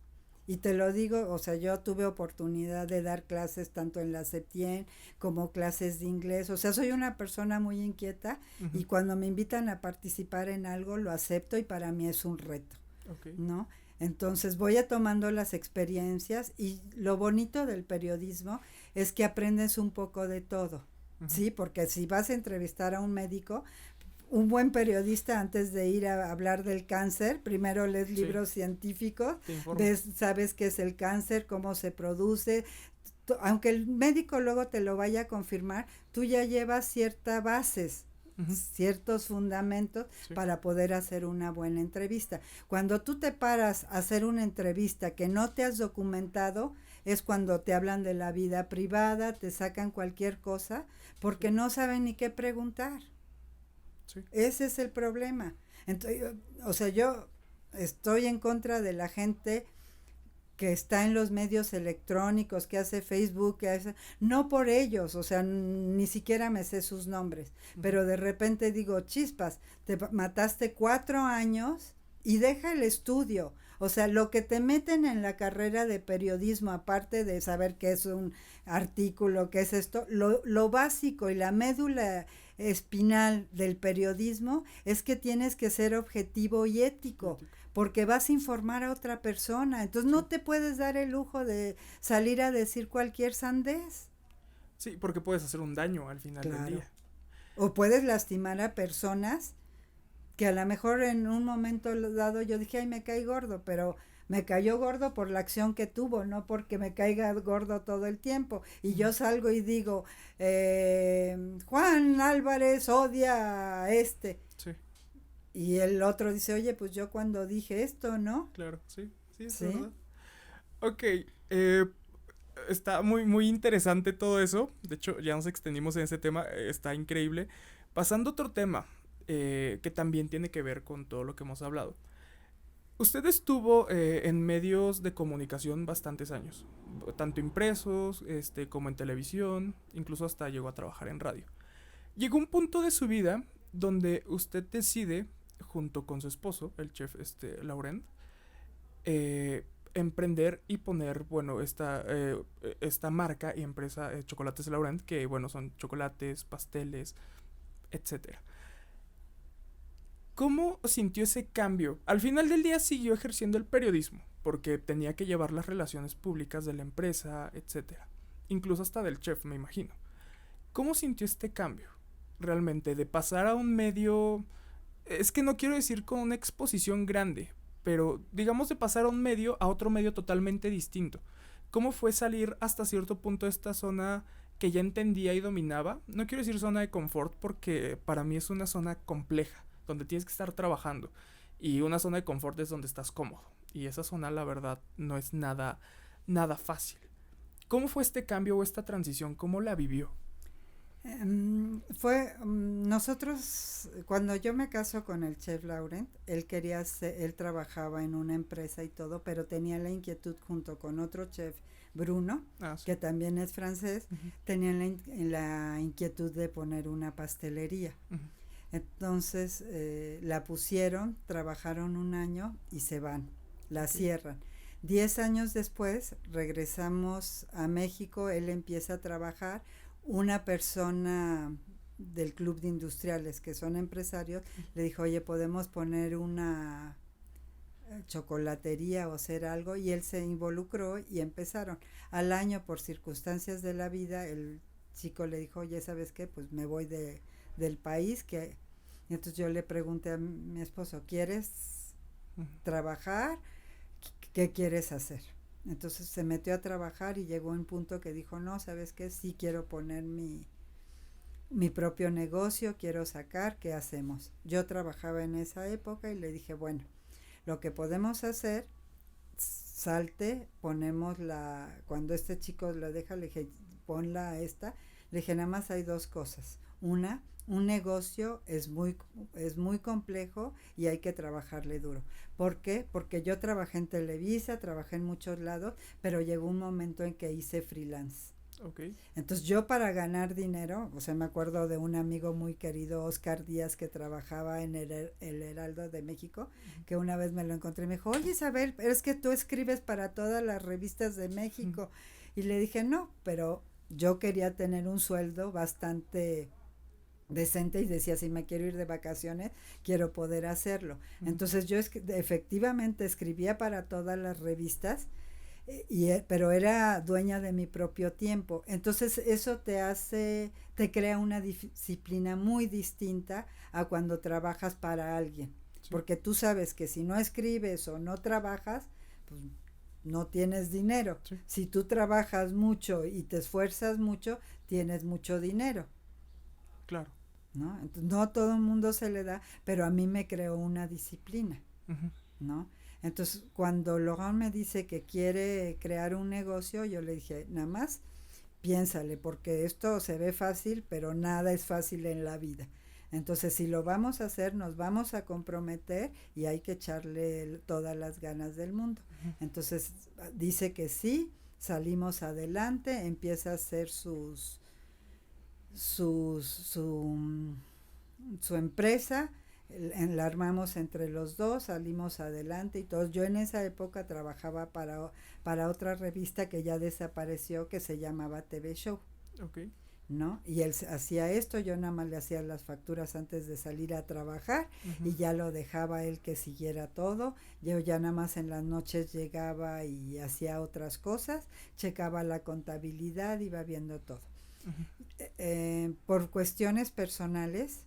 Y te lo digo, o sea, yo tuve oportunidad de dar clases tanto en la Septien como clases de inglés. O sea, soy una persona muy inquieta y cuando me invitan a participar en algo lo acepto y para mí es un reto, Okay. ¿no? Entonces voy a tomando las experiencias y lo bonito del periodismo es que aprendes un poco de todo, ¿sí? Porque si vas a entrevistar a un médico, un buen periodista antes de ir a hablar del cáncer, primero lees libros científicos, ves, sabes qué es el cáncer, cómo se produce, aunque el médico luego te lo vaya a confirmar, tú ya llevas ciertas bases, ciertos fundamentos para poder hacer una buena entrevista. Cuando tú te paras a hacer una entrevista que no te has documentado, es cuando te hablan de la vida privada, te sacan cualquier cosa, porque no saben ni qué preguntar. Sí. Ese es el problema. Entonces, o sea, yo estoy en contra de la gente que está en los medios electrónicos, que hace Facebook, que hace, no por ellos, o sea, ni siquiera me sé sus nombres, pero de repente digo, chispas, te mataste 4 años y deja el estudio. O sea, lo que te meten en la carrera de periodismo, aparte de saber qué es un artículo, qué es esto, lo básico y la médula espinal del periodismo es que tienes que ser objetivo y ético, porque vas a informar a otra persona. Entonces no te puedes dar el lujo de salir a decir cualquier sandez. Sí, porque puedes hacer un daño al final del día. O puedes lastimar a personas que a lo mejor en un momento dado yo dije, ay, me cae gordo, pero me cayó gordo por la acción que tuvo, no porque me caiga gordo todo el tiempo. Y yo salgo y digo, Juan Álvarez odia a este. Sí. Y el otro dice, oye, pues yo cuando dije esto, ¿no? Claro, sí, es verdad. Ok, está muy, muy interesante todo eso. De hecho, ya nos extendimos en ese tema, está increíble. Pasando a otro tema, que también tiene que ver con todo lo que hemos hablado. Usted estuvo en medios de comunicación bastantes años, tanto impresos como en televisión, incluso hasta llegó a trabajar en radio. Llegó un punto de su vida donde usted decide, junto con su esposo, el chef Laurent, emprender y poner, bueno, esta marca y empresa Chocolates Laurent, que bueno, son chocolates, pasteles, etcétera. ¿Cómo sintió ese cambio? Al final del día siguió ejerciendo el periodismo, porque tenía que llevar las relaciones públicas de la empresa, etcétera. Incluso hasta del chef, me imagino. ¿Cómo sintió este cambio? Realmente, de pasar a un medio... Es que no quiero decir con una exposición grande, pero digamos de pasar a un medio a otro medio totalmente distinto. ¿Cómo fue salir hasta cierto punto de esta zona que ya entendía y dominaba? No quiero decir zona de confort porque para mí es una zona compleja, donde tienes que estar trabajando, y una zona de confort es donde estás cómodo, y esa zona la verdad no es nada fácil. ¿Cómo fue este cambio o esta transición? ¿Cómo la vivió? Nosotros, cuando yo me caso con el chef Laurent, él trabajaba en una empresa y todo, pero tenía la inquietud junto con otro chef, Bruno, sí, que también es francés, tenían la inquietud de poner una pastelería. Entonces la pusieron, trabajaron un año y se van, la cierran. 10 años después regresamos a México, él empieza a trabajar, una persona del club de industriales que son empresarios, le dijo, oye, podemos poner una chocolatería o hacer algo, y él se involucró y empezaron. Al año, por circunstancias de la vida, el chico le dijo, oye, ¿sabes qué? Pues me voy del país. Y entonces yo le pregunté a mi esposo, ¿quieres trabajar? ¿Qué quieres hacer? Entonces se metió a trabajar y llegó a un punto que dijo, no, ¿sabes qué? Sí quiero poner mi propio negocio, quiero sacar, ¿qué hacemos? Yo trabajaba en esa época y le dije, bueno, lo que podemos hacer, salte, ponemos cuando este chico lo deja, le dije, ponla esta, le dije, nada más hay dos cosas. Una, un negocio es muy complejo y hay que trabajarle duro. ¿Por qué? Porque yo trabajé en Televisa, trabajé en muchos lados, pero llegó un momento en que hice freelance. Okay. Entonces yo para ganar dinero, o sea, me acuerdo de un amigo muy querido, Oscar Díaz, que trabajaba en el Heraldo de México, que una vez me lo encontré y me dijo, oye Isabel, pero es que tú escribes para todas las revistas de México. Y le dije, no, pero yo quería tener un sueldo bastante decente y decía, si me quiero ir de vacaciones, quiero poder hacerlo. Entonces yo efectivamente escribía para todas las revistas, pero era dueña de mi propio tiempo. Entonces eso te crea una disciplina muy distinta a cuando trabajas para alguien. Sí. Porque tú sabes que si no escribes o no trabajas, pues no tienes dinero. Sí. Si tú trabajas mucho y te esfuerzas mucho, tienes mucho dinero. Claro. ¿No? Entonces, no a todo el mundo se le da, pero a mí me creó una disciplina, ¿no? Entonces, cuando Laurent me dice que quiere crear un negocio, yo le dije, nada más piénsale, porque esto se ve fácil, pero nada es fácil en la vida. Entonces, si lo vamos a hacer, nos vamos a comprometer y hay que echarle todas las ganas del mundo. Entonces, dice que sí, salimos adelante, empieza a hacer su empresa, la armamos entre los dos, salimos adelante y todos. Yo en esa época trabajaba para otra revista que ya desapareció, que se llamaba TV Show. Okay. ¿No? Y él hacía esto, yo nada más le hacía las facturas antes de salir a trabajar y ya lo dejaba él que siguiera todo. Yo ya nada más en las noches llegaba y hacía otras cosas, checaba la contabilidad, iba viendo todo. Por cuestiones personales,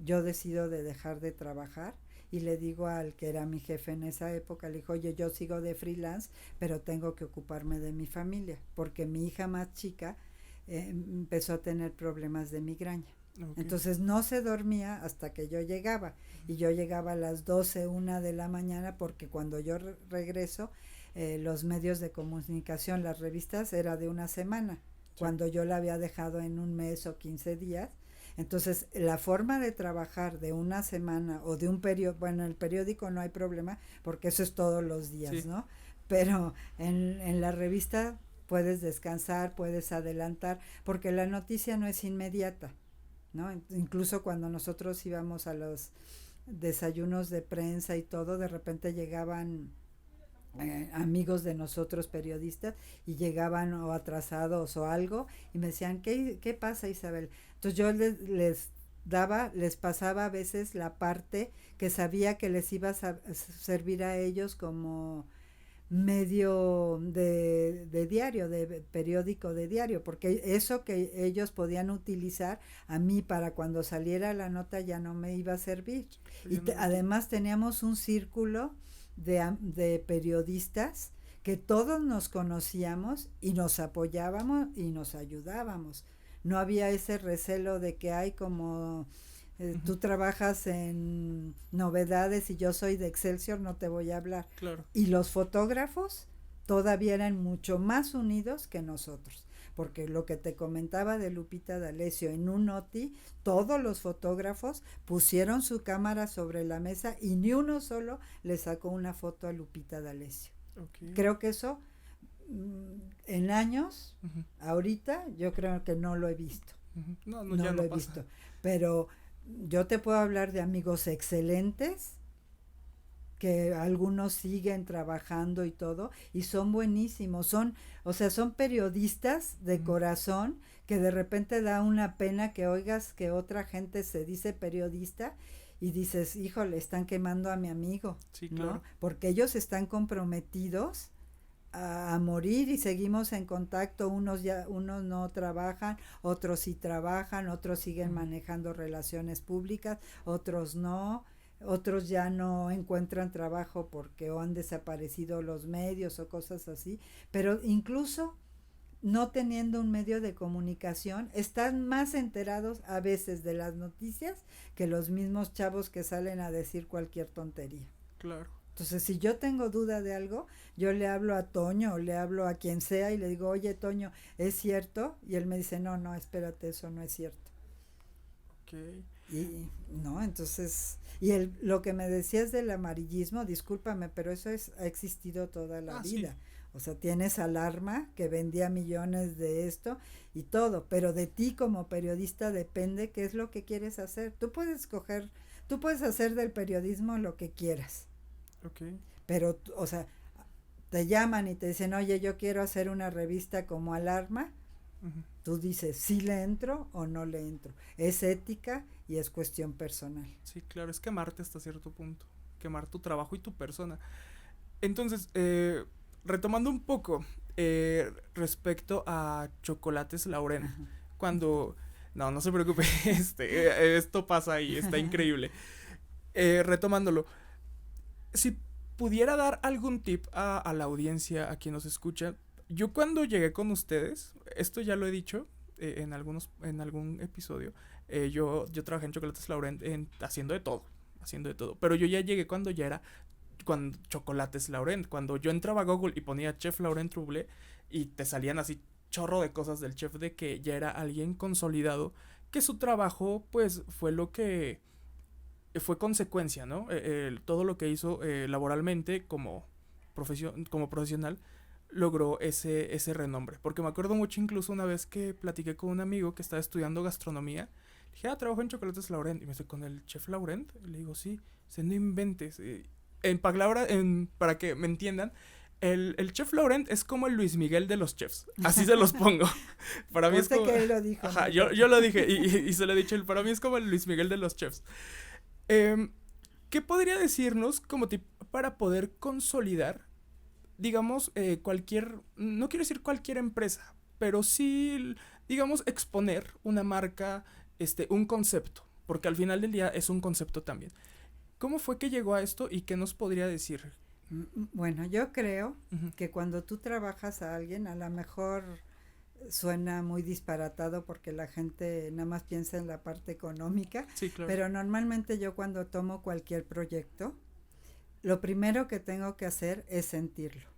yo decido de dejar de trabajar y le digo al que era mi jefe en esa época, le dijo, oye, yo sigo de freelance, pero tengo que ocuparme de mi familia, porque mi hija más chica empezó a tener problemas de migraña. Okay. Entonces no se dormía hasta que yo llegaba, y yo llegaba a las 12, 1 de la mañana, porque cuando yo regreso, los medios de comunicación, las revistas, era de una semana. Cuando yo la había dejado en un mes o 15 días. Entonces, la forma de trabajar de una semana o de un periódico, bueno, en el periódico no hay problema porque eso es todos los días, sí, ¿no? Pero en la revista puedes descansar, puedes adelantar, porque la noticia no es inmediata, ¿no? Incluso cuando nosotros íbamos a los desayunos de prensa y todo, de repente llegaban amigos de nosotros periodistas y llegaban o atrasados o algo y me decían, ¿qué pasa, Isabel? Entonces yo les pasaba a veces la parte que sabía que les iba a servir a ellos como medio de diario, de periódico de diario, porque eso que ellos podían utilizar, a mí para cuando saliera la nota ya no me iba a servir. Y además teníamos un círculo de periodistas que todos nos conocíamos y nos apoyábamos y nos ayudábamos. No había ese recelo de que hay como tú trabajas en novedades y yo soy de Excelsior, no te voy a hablar. Claro. Y los fotógrafos todavía eran mucho más unidos que nosotros, porque lo que te comentaba de Lupita D'Alessio, en un OTI, todos los fotógrafos pusieron su cámara sobre la mesa y ni uno solo le sacó una foto a Lupita D'Alessio. Okay. Creo que eso, en años, ahorita, yo creo que no lo he visto. No ya lo he visto. Pero yo te puedo hablar de amigos excelentes que algunos siguen trabajando y todo, y son buenísimos, son periodistas de corazón, que de repente da una pena que oigas que otra gente se dice periodista y dices, híjole, están quemando a mi amigo, Sí, ¿no? claro. Porque ellos están comprometidos a morir y seguimos en contacto, unos no trabajan, otros sí trabajan, otros siguen manejando relaciones públicas, otros no, otros ya no encuentran trabajo porque o han desaparecido los medios o cosas así, pero incluso no teniendo un medio de comunicación, están más enterados a veces de las noticias que los mismos chavos que salen a decir cualquier tontería. Claro. Entonces, si yo tengo duda de algo, yo le hablo a Toño o le hablo a quien sea y le digo, oye, Toño, ¿es cierto? Y él me dice, no, espérate, eso no es cierto. Okay. Y no, entonces, lo que me decías del amarillismo, discúlpame, pero eso ha existido toda la vida. Sí. O sea, tienes Alarma, que vendía millones de esto y todo, pero de ti como periodista depende qué es lo que quieres hacer. Tú puedes hacer del periodismo lo que quieras. Okay. Pero, o sea, te llaman y te dicen, oye, yo quiero hacer una revista como Alarma. Uh-huh. Tú dices, ¿sí le entro o no le entro? Es ética y es cuestión personal. Sí, claro, es quemarte hasta cierto punto. Quemar tu trabajo y tu persona. Entonces, retomando un poco respecto a Chocolates Laurent, uh-huh. Cuando... No se preocupe, esto pasa y está increíble. Retomándolo, si pudiera dar algún tip a la audiencia, a quien nos escucha, yo cuando llegué con ustedes, esto ya lo he dicho en algún episodio, yo trabajé en Chocolates Laurent haciendo de todo, pero yo ya llegué cuando Chocolates Laurent, cuando yo entraba a Google y ponía Chef Laurent Trouble y te salían así chorro de cosas del chef, de que ya era alguien consolidado, que su trabajo pues fue lo que fue consecuencia, ¿no? Todo lo que hizo laboralmente como profesional logró ese renombre. Porque me acuerdo mucho incluso una vez que platiqué con un amigo que estaba estudiando gastronomía. Le dije, trabajo en Chocolates Laurent. Y me estoy con el Chef Laurent. Y le digo, sí, no inventes. Para que me entiendan, el Chef Laurent es como el Luis Miguel de los chefs. Así se los pongo. Para mí es como... que él lo dijo. Ajá, yo lo dije y se lo he dicho. Para mí es como el Luis Miguel de los chefs. ¿Qué podría decirnos como tip para poder consolidar, digamos, no quiero decir cualquier empresa, pero sí, digamos, exponer una marca, un concepto, porque al final del día es un concepto también? ¿Cómo fue que llegó a esto y qué nos podría decir? Bueno, yo creo que cuando tú trabajas a alguien, a lo mejor suena muy disparatado porque la gente nada más piensa en la parte económica, sí, claro. Pero normalmente yo cuando tomo cualquier proyecto, lo primero que tengo que hacer es sentirlo.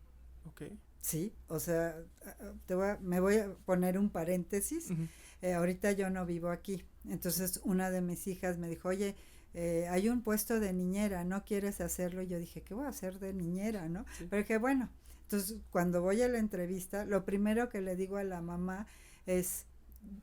Okay. Sí, o sea, me voy a poner un paréntesis. Ahorita yo no vivo aquí, entonces una de mis hijas me dijo, oye, hay un puesto de niñera, ¿no quieres hacerlo? Y yo dije, ¿qué voy a hacer de niñera, no? Sí. Pero dije, bueno, entonces cuando voy a la entrevista, lo primero que le digo a la mamá es,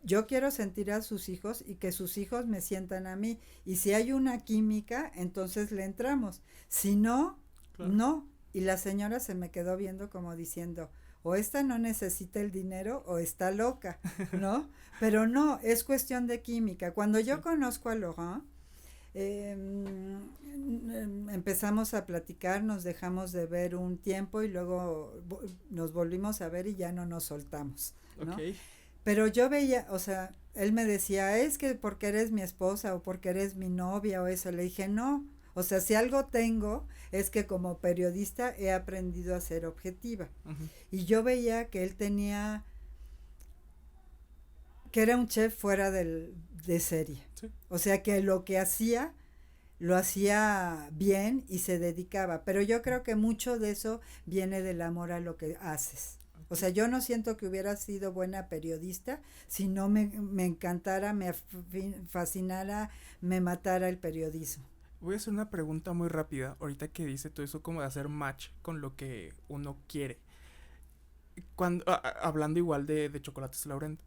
yo quiero sentir a sus hijos y que sus hijos me sientan a mí, y si hay una química, entonces le entramos, si no, claro. No. Y la señora se me quedó viendo como diciendo, o esta no necesita el dinero o está loca, ¿no? Pero no, es cuestión de química. Cuando yo conozco a Laurent, empezamos a platicar, nos dejamos de ver un tiempo y luego nos volvimos a ver y ya no nos soltamos, ¿no? Okay. Pero yo veía, o sea, él me decía, es que porque eres mi esposa o porque eres mi novia o eso. Le dije, no, o sea, si algo tengo es que como periodista he aprendido a ser objetiva. Y yo veía que él tenía, que era un chef fuera de serie. Sí. O sea, que lo que hacía, lo hacía bien y se dedicaba. Pero yo creo que mucho de eso viene del amor a lo que haces. O sea, yo no siento que hubiera sido buena periodista si no me encantara, me fascinara, me matara el periodismo. Voy a hacer una pregunta muy rápida, ahorita que dice todo eso como de hacer match con lo que uno quiere. Hablando igual de Chocolates Laurent,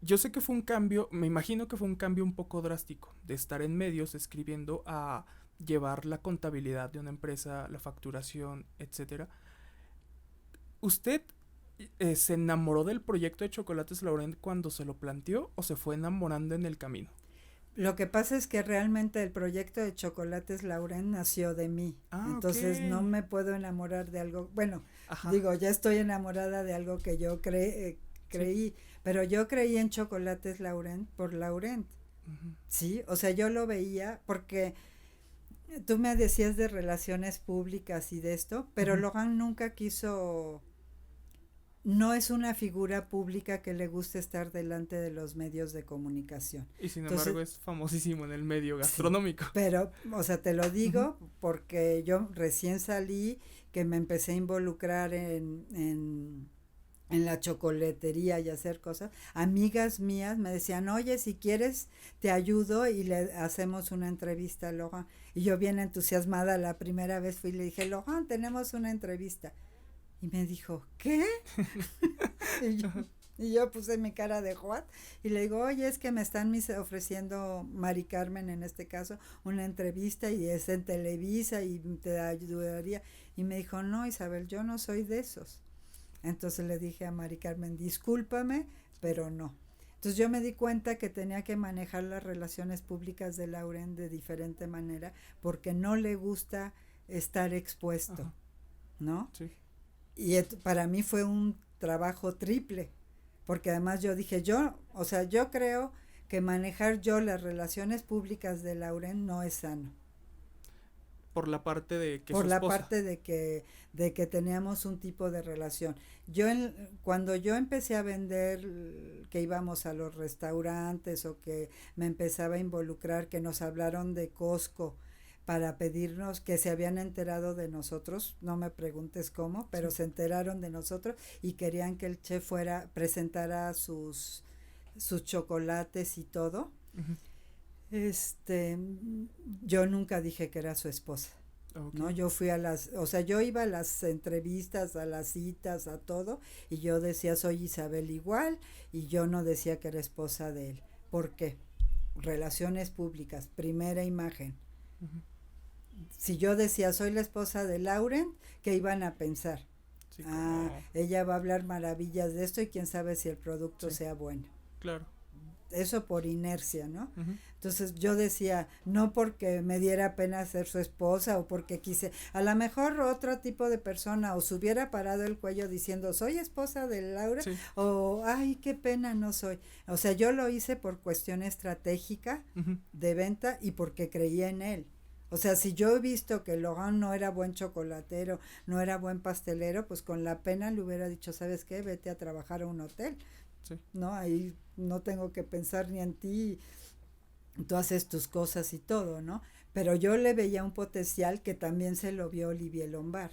yo sé que fue un cambio, me imagino que fue un cambio un poco drástico, de estar en medios escribiendo a llevar la contabilidad de una empresa, la facturación, etcétera. ¿Usted se enamoró del proyecto de Chocolates Laurent cuando se lo planteó o se fue enamorando en el camino? Lo que pasa es que realmente el proyecto de Chocolates Laurent nació de mí. Entonces no me puedo enamorar de algo, bueno, digo, ya estoy enamorada de algo que yo creí, sí, pero yo creí en Chocolates Laurent por Laurent. Sí, o sea, yo lo veía porque tú me decías de relaciones públicas y de esto, pero Laurent nunca quiso, no es una figura pública que le guste estar delante de los medios de comunicación. Y sin embargo es famosísimo en el medio gastronómico. Sí, pero, o sea, te lo digo porque yo recién salí, que me empecé a involucrar en la chocolatería y hacer cosas. Amigas mías me decían, oye, si quieres te ayudo y le hacemos una entrevista a Laurent. Y yo bien entusiasmada, la primera vez fui y le dije, Laurent, tenemos una entrevista. Y me dijo, ¿qué? y yo puse mi cara de what y le digo, oye, es que me están ofreciendo, Mari Carmen en este caso, una entrevista y es en Televisa y te ayudaría. Y me dijo, no, Isabel, yo no soy de esos. Entonces le dije a Mari Carmen, discúlpame, pero no. Entonces yo me di cuenta que tenía que manejar las relaciones públicas de Laurent de diferente manera porque no le gusta estar expuesto, ¿no? Sí. Y para mí fue un trabajo triple, porque además yo dije, yo creo que manejar yo las relaciones públicas de Laurent no es sano. Por la parte de que por la parte de que teníamos un tipo de relación. Cuando yo empecé a vender, que íbamos a los restaurantes o que me empezaba a involucrar, que nos hablaron de Costco para pedirnos, que se habían enterado de nosotros, no me preguntes cómo, pero se enteraron de nosotros y querían que el chef presentara sus chocolates y todo. Yo nunca dije que era su esposa. ¿No? Yo fui yo iba a las entrevistas, a las citas, a todo, y yo decía, soy Isabel igual, y yo no decía que era esposa de él. ¿Por qué? Relaciones públicas, primera imagen. Si yo decía, soy la esposa de Laurent, ¿qué iban a pensar? Sí, ella va a hablar maravillas de esto y quién sabe si el producto sea bueno. Claro. Eso por inercia, ¿no? Entonces yo decía, no porque me diera pena ser su esposa o porque quise, a lo mejor otro tipo de persona o se hubiera parado el cuello diciendo, soy esposa de Laura, o ay, qué pena, no soy. O sea, yo lo hice por cuestión estratégica de venta y porque creía en él. O sea, si yo he visto que Laurent no era buen chocolatero, no era buen pastelero, pues con la pena le hubiera dicho, ¿sabes qué? Vete a trabajar a un hotel. Sí. No, ahí no tengo que pensar ni en ti, tú haces tus cosas y todo, ¿no? Pero yo le veía un potencial que también se lo vio Olivier Lombard,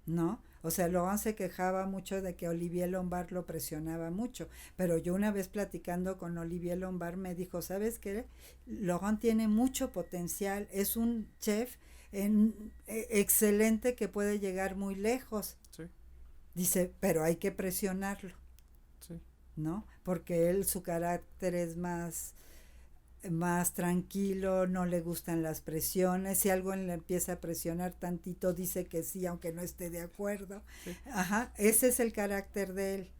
¿no? O sea, Laurent se quejaba mucho de que Olivier Lombard lo presionaba mucho, pero yo una vez platicando con Olivier Lombard me dijo, ¿sabes qué? Laurent tiene mucho potencial, es un chef excelente que puede llegar muy lejos. Sí. Dice, pero hay que presionarlo. ¿No? Porque él, su carácter es más tranquilo, no le gustan las presiones, si algo le empieza a presionar tantito dice que sí, aunque no esté de acuerdo. Sí. Ese es el carácter de él.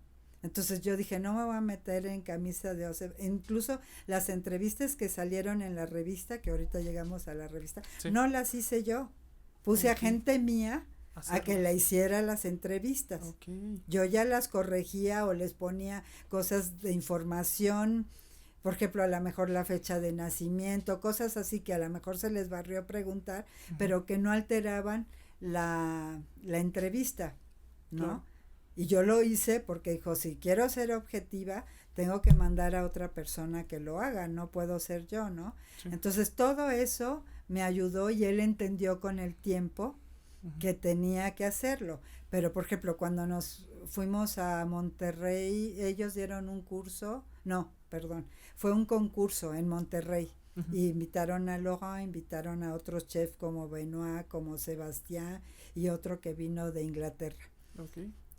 Entonces yo dije, no me voy a meter en camisa de once. Incluso las entrevistas que salieron en la revista, que ahorita llegamos a la revista, no las hice yo, puse a gente mía a que le hiciera las entrevistas. Yo ya las corregía o les ponía cosas de información, por ejemplo, a lo mejor la fecha de nacimiento, cosas así que a lo mejor se les barrió preguntar, pero que no alteraban la entrevista, ¿no? Y yo lo hice porque dijo, si quiero ser objetiva, tengo que mandar a otra persona que lo haga, no puedo ser yo, ¿no? Sí. Entonces todo eso me ayudó y él entendió con el tiempo que tenía que hacerlo. Pero, por ejemplo, cuando nos fuimos a Monterrey, ellos dieron un curso, fue un concurso en Monterrey. Y invitaron a Laurent, invitaron a otros chefs como Benoit, como Sebastián y otro que vino de Inglaterra.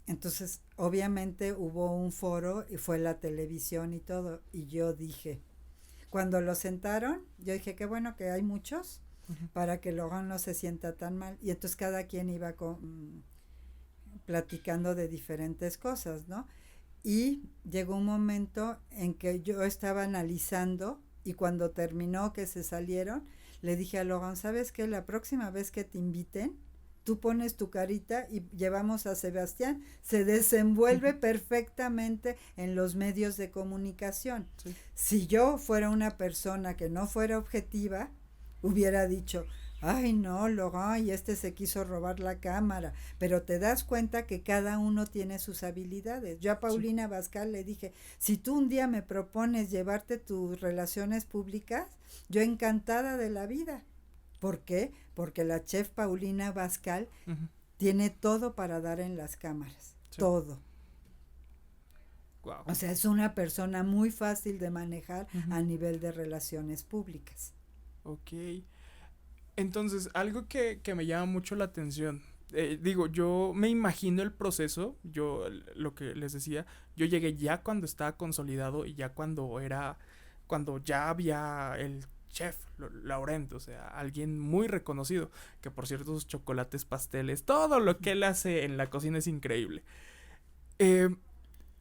Entonces, obviamente hubo un foro y fue la televisión y todo. Y yo dije, cuando lo sentaron, yo dije, qué bueno que hay muchos. para que Logan no se sienta tan mal. Y entonces cada quien iba platicando de diferentes cosas, ¿no? Y llegó un momento en que yo estaba analizando y cuando terminó que se salieron, le dije a Logan, ¿sabes qué? La próxima vez que te inviten, tú pones tu carita y llevamos a Sebastián, se desenvuelve perfectamente en los medios de comunicación. Sí. Si yo fuera una persona que no fuera objetiva, hubiera dicho, ay no, Logan, y se quiso robar la cámara, pero te das cuenta que cada uno tiene sus habilidades. Yo a Paulina Bascal le dije, si tú un día me propones llevarte tus relaciones públicas, yo encantada de la vida. ¿Por qué? Porque la chef Paulina Bascal tiene todo para dar en las cámaras, todo. Wow. O sea, es una persona muy fácil de manejar a nivel de relaciones públicas. Ok. Entonces, algo que me llama mucho la atención, digo, yo me imagino el proceso, yo lo que les decía, yo llegué ya cuando estaba consolidado y ya cuando ya había el chef Laurent, o sea, alguien muy reconocido, que por cierto sus chocolates, pasteles, todo lo que él hace en la cocina es increíble.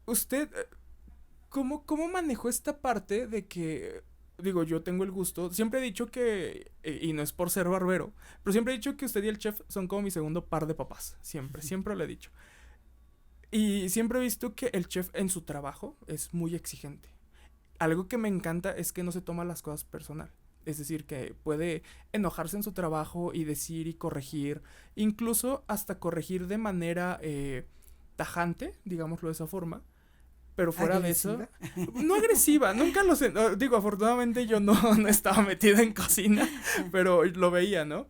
¿Usted cómo manejó esta parte de que, digo, yo tengo el gusto, siempre he dicho que, y no es por ser barbero, pero siempre he dicho que usted y el chef son como mi segundo par de papás, siempre lo he dicho. Y siempre he visto que el chef en su trabajo es muy exigente. Algo que me encanta es que no se toma las cosas personal. Es decir, que puede enojarse en su trabajo y decir y corregir, incluso hasta corregir de manera tajante, digámoslo de esa forma. Pero fuera ¿agresiva? De eso, no agresiva, nunca lo sé, digo, afortunadamente yo no estaba metido en cocina, pero lo veía, ¿no?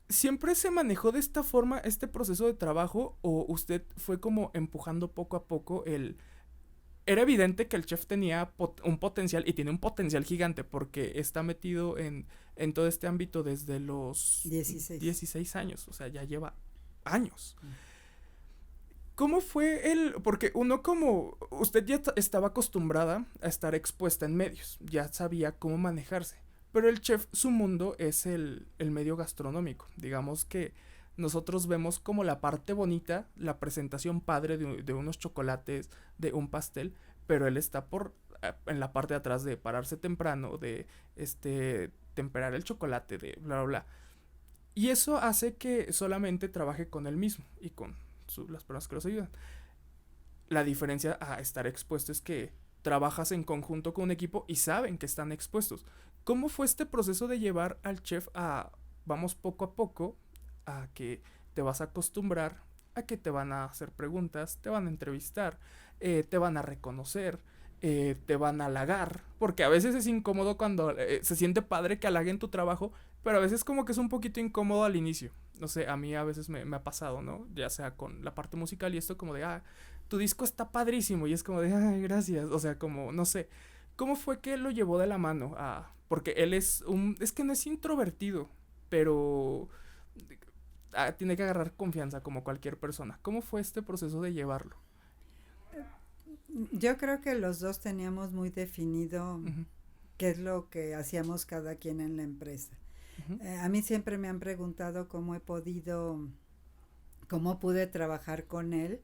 ¿Siempre se manejó de esta forma este proceso de trabajo o usted fue como empujando poco a poco Era evidente que el chef tenía un potencial y tiene un potencial gigante porque está metido en todo este ámbito desde los 16 años, o sea, ya lleva años. ¿Cómo fue porque usted ya estaba acostumbrada a estar expuesta en medios, ya sabía cómo manejarse, pero el chef, su mundo es el medio gastronómico, digamos que nosotros vemos como la parte bonita, la presentación padre de unos chocolates, de un pastel, pero él está en la parte de atrás de pararse temprano, de temperar el chocolate, de bla, bla, bla. Y eso hace que solamente trabaje con él mismo y con las personas que los ayudan. La diferencia a estar expuesto es que trabajas en conjunto con un equipo y saben que están expuestos. ¿Cómo fue este proceso de llevar al chef vamos poco a poco, a que te vas a acostumbrar a que te van a hacer preguntas, te van a entrevistar, te van a reconocer, te van a halagar, porque a veces es incómodo cuando se siente padre que halaguen tu trabajo, pero a veces como que es un poquito incómodo al inicio. No sé, a mí a veces me ha pasado, ¿no? Ya sea con la parte musical y esto como de, tu disco está padrísimo, y es como de, ay, gracias, o sea, como, no sé, ¿cómo fue que lo llevó de la mano? Porque él es que no es introvertido, pero tiene que agarrar confianza como cualquier persona. ¿Cómo fue este proceso de llevarlo? Yo creo que los dos teníamos muy definido qué es lo que hacíamos cada quien en la empresa. A mí siempre me han preguntado cómo pude trabajar con él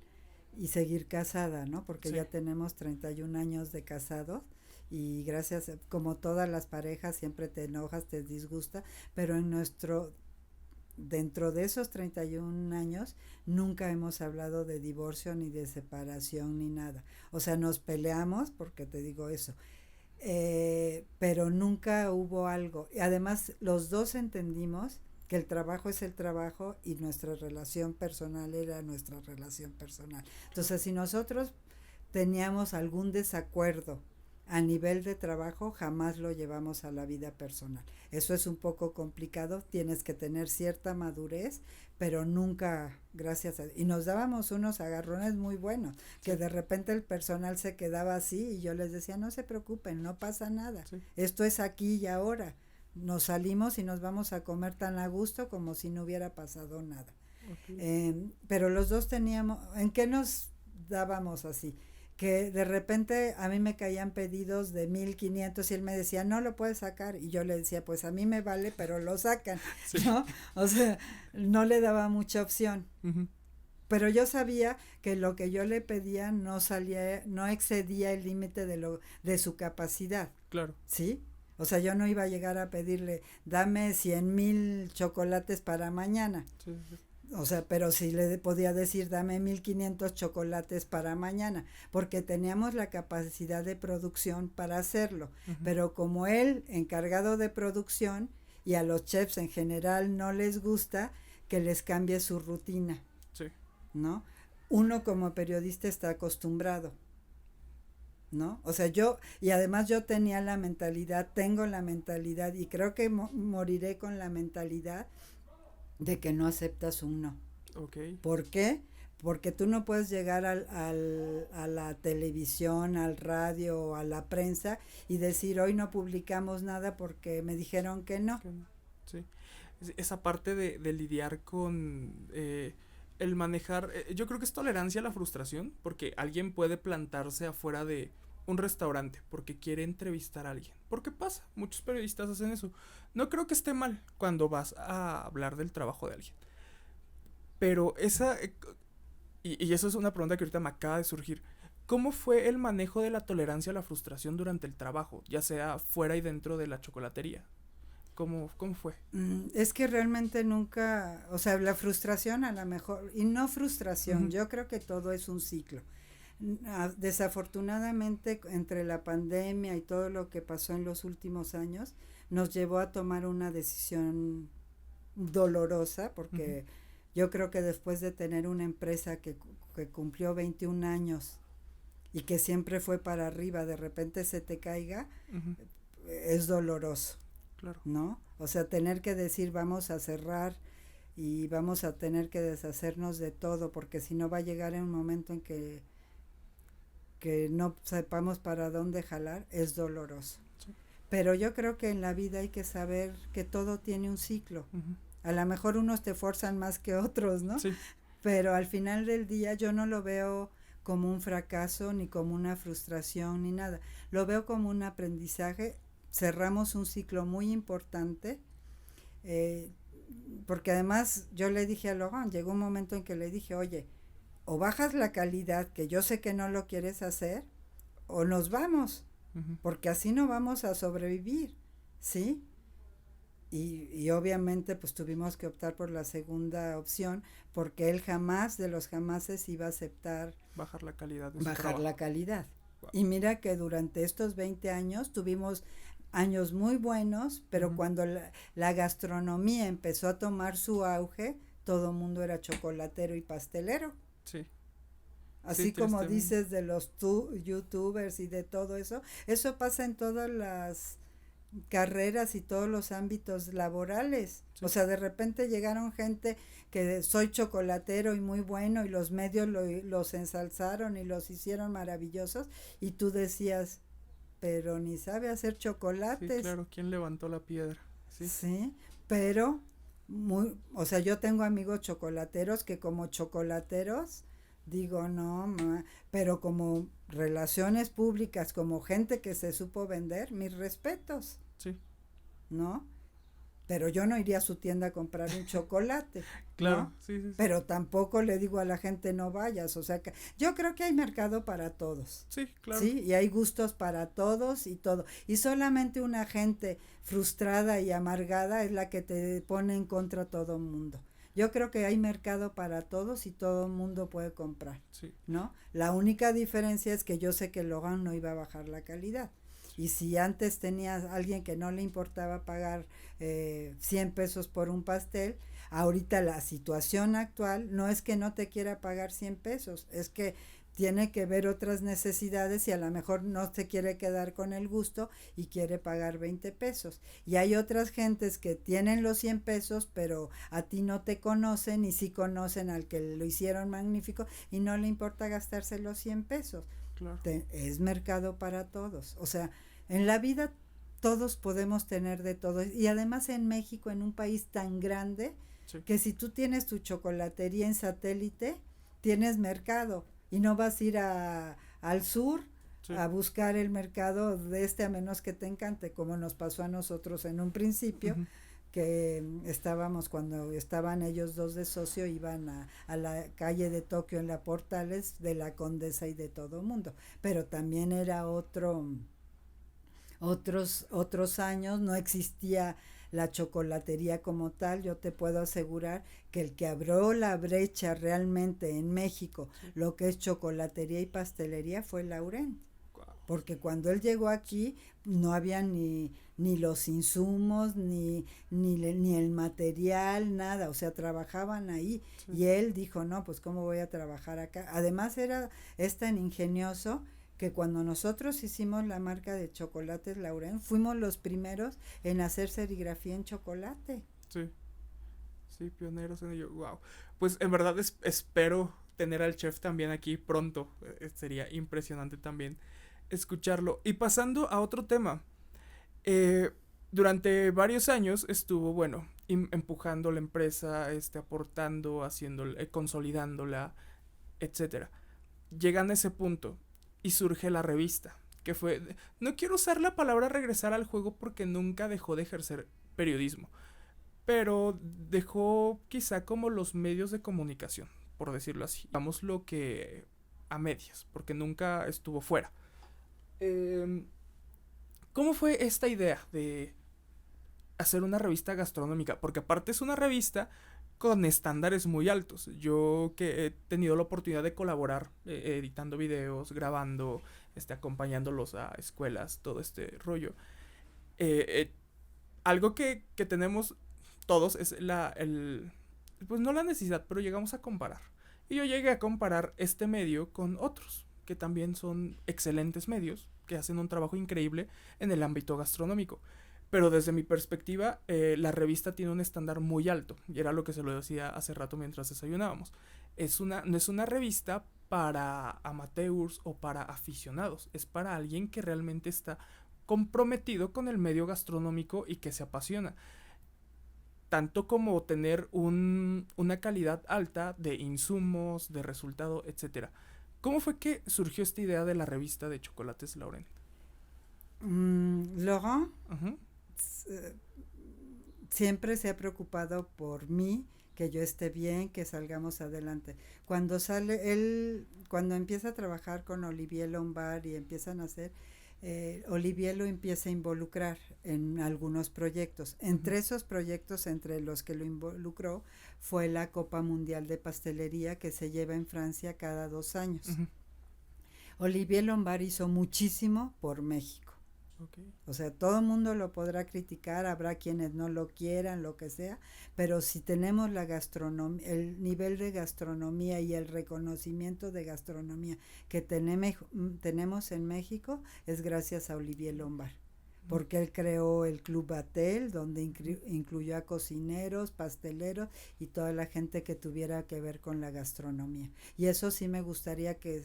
y seguir casada, ¿no? Porque ya tenemos 31 años de casados y gracias, como todas las parejas, siempre te enojas, te disgusta, pero dentro de esos 31 años nunca hemos hablado de divorcio ni de separación ni nada. O sea, nos peleamos, porque te digo eso, pero nunca hubo algo. Y además, los dos entendimos que el trabajo es el trabajo y nuestra relación personal era nuestra relación personal. Entonces, si nosotros teníamos algún desacuerdo a nivel de trabajo, jamás lo llevamos a la vida personal. Eso es un poco complicado, tienes que tener cierta madurez, pero nunca, gracias a Dios. Y nos dábamos unos agarrones muy buenos, que de repente el personal se quedaba así y yo les decía, no se preocupen, no pasa nada, esto es aquí y ahora. Nos salimos y nos vamos a comer tan a gusto como si no hubiera pasado nada. Pero los dos teníamos, ¿en qué nos dábamos así? que de repente a mí me caían pedidos de 1,500 y él me decía, no lo puedes sacar. Y yo le decía, pues a mí me vale, pero lo sacan, sí. ¿No? O sea, no le daba mucha opción. Uh-huh. Pero yo sabía que lo que yo le pedía no excedía el límite de su capacidad. Claro. ¿Sí? O sea, yo no iba a llegar a pedirle, dame 100,000 chocolates para mañana. Sí, sí. O sea, pero sí le podía decir, dame 1,500 chocolates para mañana, porque teníamos la capacidad de producción para hacerlo. Uh-huh. Pero como él, encargado de producción, y a los chefs en general no les gusta que les cambie su rutina. Sí. ¿No? Uno como periodista está acostumbrado, ¿no? O sea, y además yo tengo la mentalidad, y creo que moriré con la mentalidad de que no aceptas un no. Okay. ¿Por qué? Porque tú no puedes llegar a la televisión, al radio, a la prensa y decir, hoy no publicamos nada porque me dijeron que no. Sí. Esa parte de lidiar con el manejar, yo creo que es tolerancia a la frustración, porque alguien puede plantarse afuera de un restaurante porque quiere entrevistar a alguien. Porque pasa, muchos periodistas hacen eso. No creo que esté mal cuando vas a hablar del trabajo de alguien. Pero esa, y eso es una pregunta que ahorita me acaba de surgir. ¿Cómo fue el manejo de la tolerancia a la frustración durante el trabajo, ya sea fuera y dentro de la chocolatería? ¿Cómo fue? Es que realmente nunca, o sea, la frustración a lo mejor, y no frustración, uh-huh. Yo creo que todo es un ciclo. Desafortunadamente, entre la pandemia y todo lo que pasó en los últimos años, nos llevó a tomar una decisión dolorosa, porque uh-huh. Yo creo que después de tener una empresa que cumplió 21 años y que siempre fue para arriba, de repente se te caiga, uh-huh. Es doloroso. Claro. ¿No? O sea, tener que decir vamos a cerrar y vamos a tener que deshacernos de todo, porque si no va a llegar en un momento en que no sepamos para dónde jalar, es doloroso. Sí. Pero yo creo que en la vida hay que saber que todo tiene un ciclo. Uh-huh. A lo mejor unos te forzan más que otros, ¿no? Sí. Pero al final del día yo no lo veo como un fracaso, ni como una frustración, ni nada. Lo veo como un aprendizaje. Cerramos un ciclo muy importante, porque además yo le dije a Logan, llegó un momento en que le dije, oye, o bajas la calidad, que yo sé que no lo quieres hacer, o nos vamos, uh-huh. Porque así no vamos a sobrevivir, ¿sí? Y obviamente pues tuvimos que optar por la segunda opción, porque él jamás de los jamases iba a aceptar bajar la calidad. Bajar la calidad. Wow. Y mira que durante estos 20 años tuvimos años muy buenos, pero uh-huh. Cuando la gastronomía empezó a tomar su auge, todo el mundo era chocolatero y pastelero. Sí. Así sí, como dices de los youtubers y de todo eso, eso pasa en todas las carreras y todos los ámbitos laborales. Sí. O sea, de repente llegaron gente que soy chocolatero y muy bueno, y los medios los ensalzaron y los hicieron maravillosos, y tú decías, pero ni sabe hacer chocolates. Sí, claro, ¿quién levantó la piedra? Sí, sí, pero o sea, yo tengo amigos chocolateros que como chocolateros digo, no, pero como relaciones públicas, como gente que se supo vender, mis respetos. Sí. ¿No? Pero yo no iría a su tienda a comprar un chocolate. Claro, ¿no? Sí. Pero tampoco le digo a la gente no vayas, o sea que yo creo que hay mercado para todos. Sí, claro. Sí, y hay gustos para todos y todo. Y solamente una gente frustrada y amargada es la que te pone en contra a todo el mundo. Yo creo que hay mercado para todos y todo el mundo puede comprar, sí. ¿no? La única diferencia es que yo sé que Logan no iba a bajar la calidad. Y si antes tenías alguien que no le importaba pagar 100 pesos por un pastel, ahorita la situación actual no es que no te quiera pagar 100 pesos, es que tiene que ver otras necesidades y a lo mejor no se quiere quedar con el gusto y quiere pagar 20 pesos. Y hay otras gentes que tienen los 100 pesos, pero a ti no te conocen y sí conocen al que lo hicieron magnífico y no le importa gastarse los 100 pesos. Claro. Es mercado para todos. O sea, en la vida todos podemos tener de todo. Y además en México, en un país tan grande, sí. que si tú tienes tu chocolatería en satélite, tienes mercado. Y no vas a ir a al sur Sí. a buscar el mercado de a menos que te encante, como nos pasó a nosotros en un principio, Ujú. que estábamos cuando estaban ellos dos de socio, iban a la calle de Tokio en la Portales de la Condesa y de todo mundo, pero también era otros años, no existía la chocolatería como tal. Yo te puedo asegurar que el que abrió la brecha realmente en México, Sí. lo que es chocolatería y pastelería, fue Laurent, Guau. porque cuando él llegó aquí no había ni los insumos, ni el material, nada, o sea, trabajaban ahí, Sí. y él dijo, no, pues cómo voy a trabajar acá. Además es tan ingenioso que cuando nosotros hicimos la marca de chocolates Laurent, fuimos los primeros en hacer serigrafía en chocolate. Sí. Sí, pioneros en ello. Wow. Pues en verdad espero tener al chef también aquí pronto. Sería impresionante también escucharlo. Y pasando a otro tema. eh, durante varios años estuvo, bueno, empujando la empresa, aportando, haciendo, consolidándola, etcétera. Llegan a ese punto y surge la revista, que fue, no quiero usar la palabra regresar al juego porque nunca dejó de ejercer periodismo, pero dejó quizá como los medios de comunicación, por decirlo así. Vamos lo que a medias, porque nunca estuvo fuera. Eh, ¿Cómo fue esta idea de hacer una revista gastronómica? Porque aparte es una revista con estándares muy altos. Yo que he tenido la oportunidad de colaborar editando videos, grabando, acompañándolos a escuelas, todo este rollo. Eh, eh, Algo que tenemos todos es pues no la necesidad, pero llegamos a comparar. Y yo llegué a comparar este medio con otros, que también son excelentes medios, que hacen un trabajo increíble en el ámbito gastronómico. Pero desde mi perspectiva, la revista tiene un estándar muy alto, y era lo que se lo decía hace rato mientras desayunábamos. No es una revista para amateurs o para aficionados, es para alguien que realmente está comprometido con el medio gastronómico y que se apasiona. Tanto como tener una calidad alta de insumos, de resultado, etcétera. ¿Cómo fue que surgió esta idea de la revista de Chocolates Laurent? Laurent Ujú. eh, siempre se ha preocupado por mí, que yo esté bien, que salgamos adelante. Cuando empieza a trabajar con Olivier Lombard y empiezan a hacer, Olivier lo empieza a involucrar en algunos proyectos. Entre esos proyectos, entre los que lo involucró, fue la Copa Mundial de Pastelería, que se lleva en Francia cada 2 años. Uh -huh. Olivier Lombard hizo muchísimo por México. Okay. O sea, todo el mundo lo podrá criticar, habrá quienes no lo quieran, lo que sea, pero si tenemos la gastronomía, el nivel de gastronomía y el reconocimiento de gastronomía que tenemos en México, es gracias a Olivier Lombard, porque él creó el Club Batel, donde incluyó a cocineros, pasteleros y toda la gente que tuviera que ver con la gastronomía. Y eso sí me gustaría que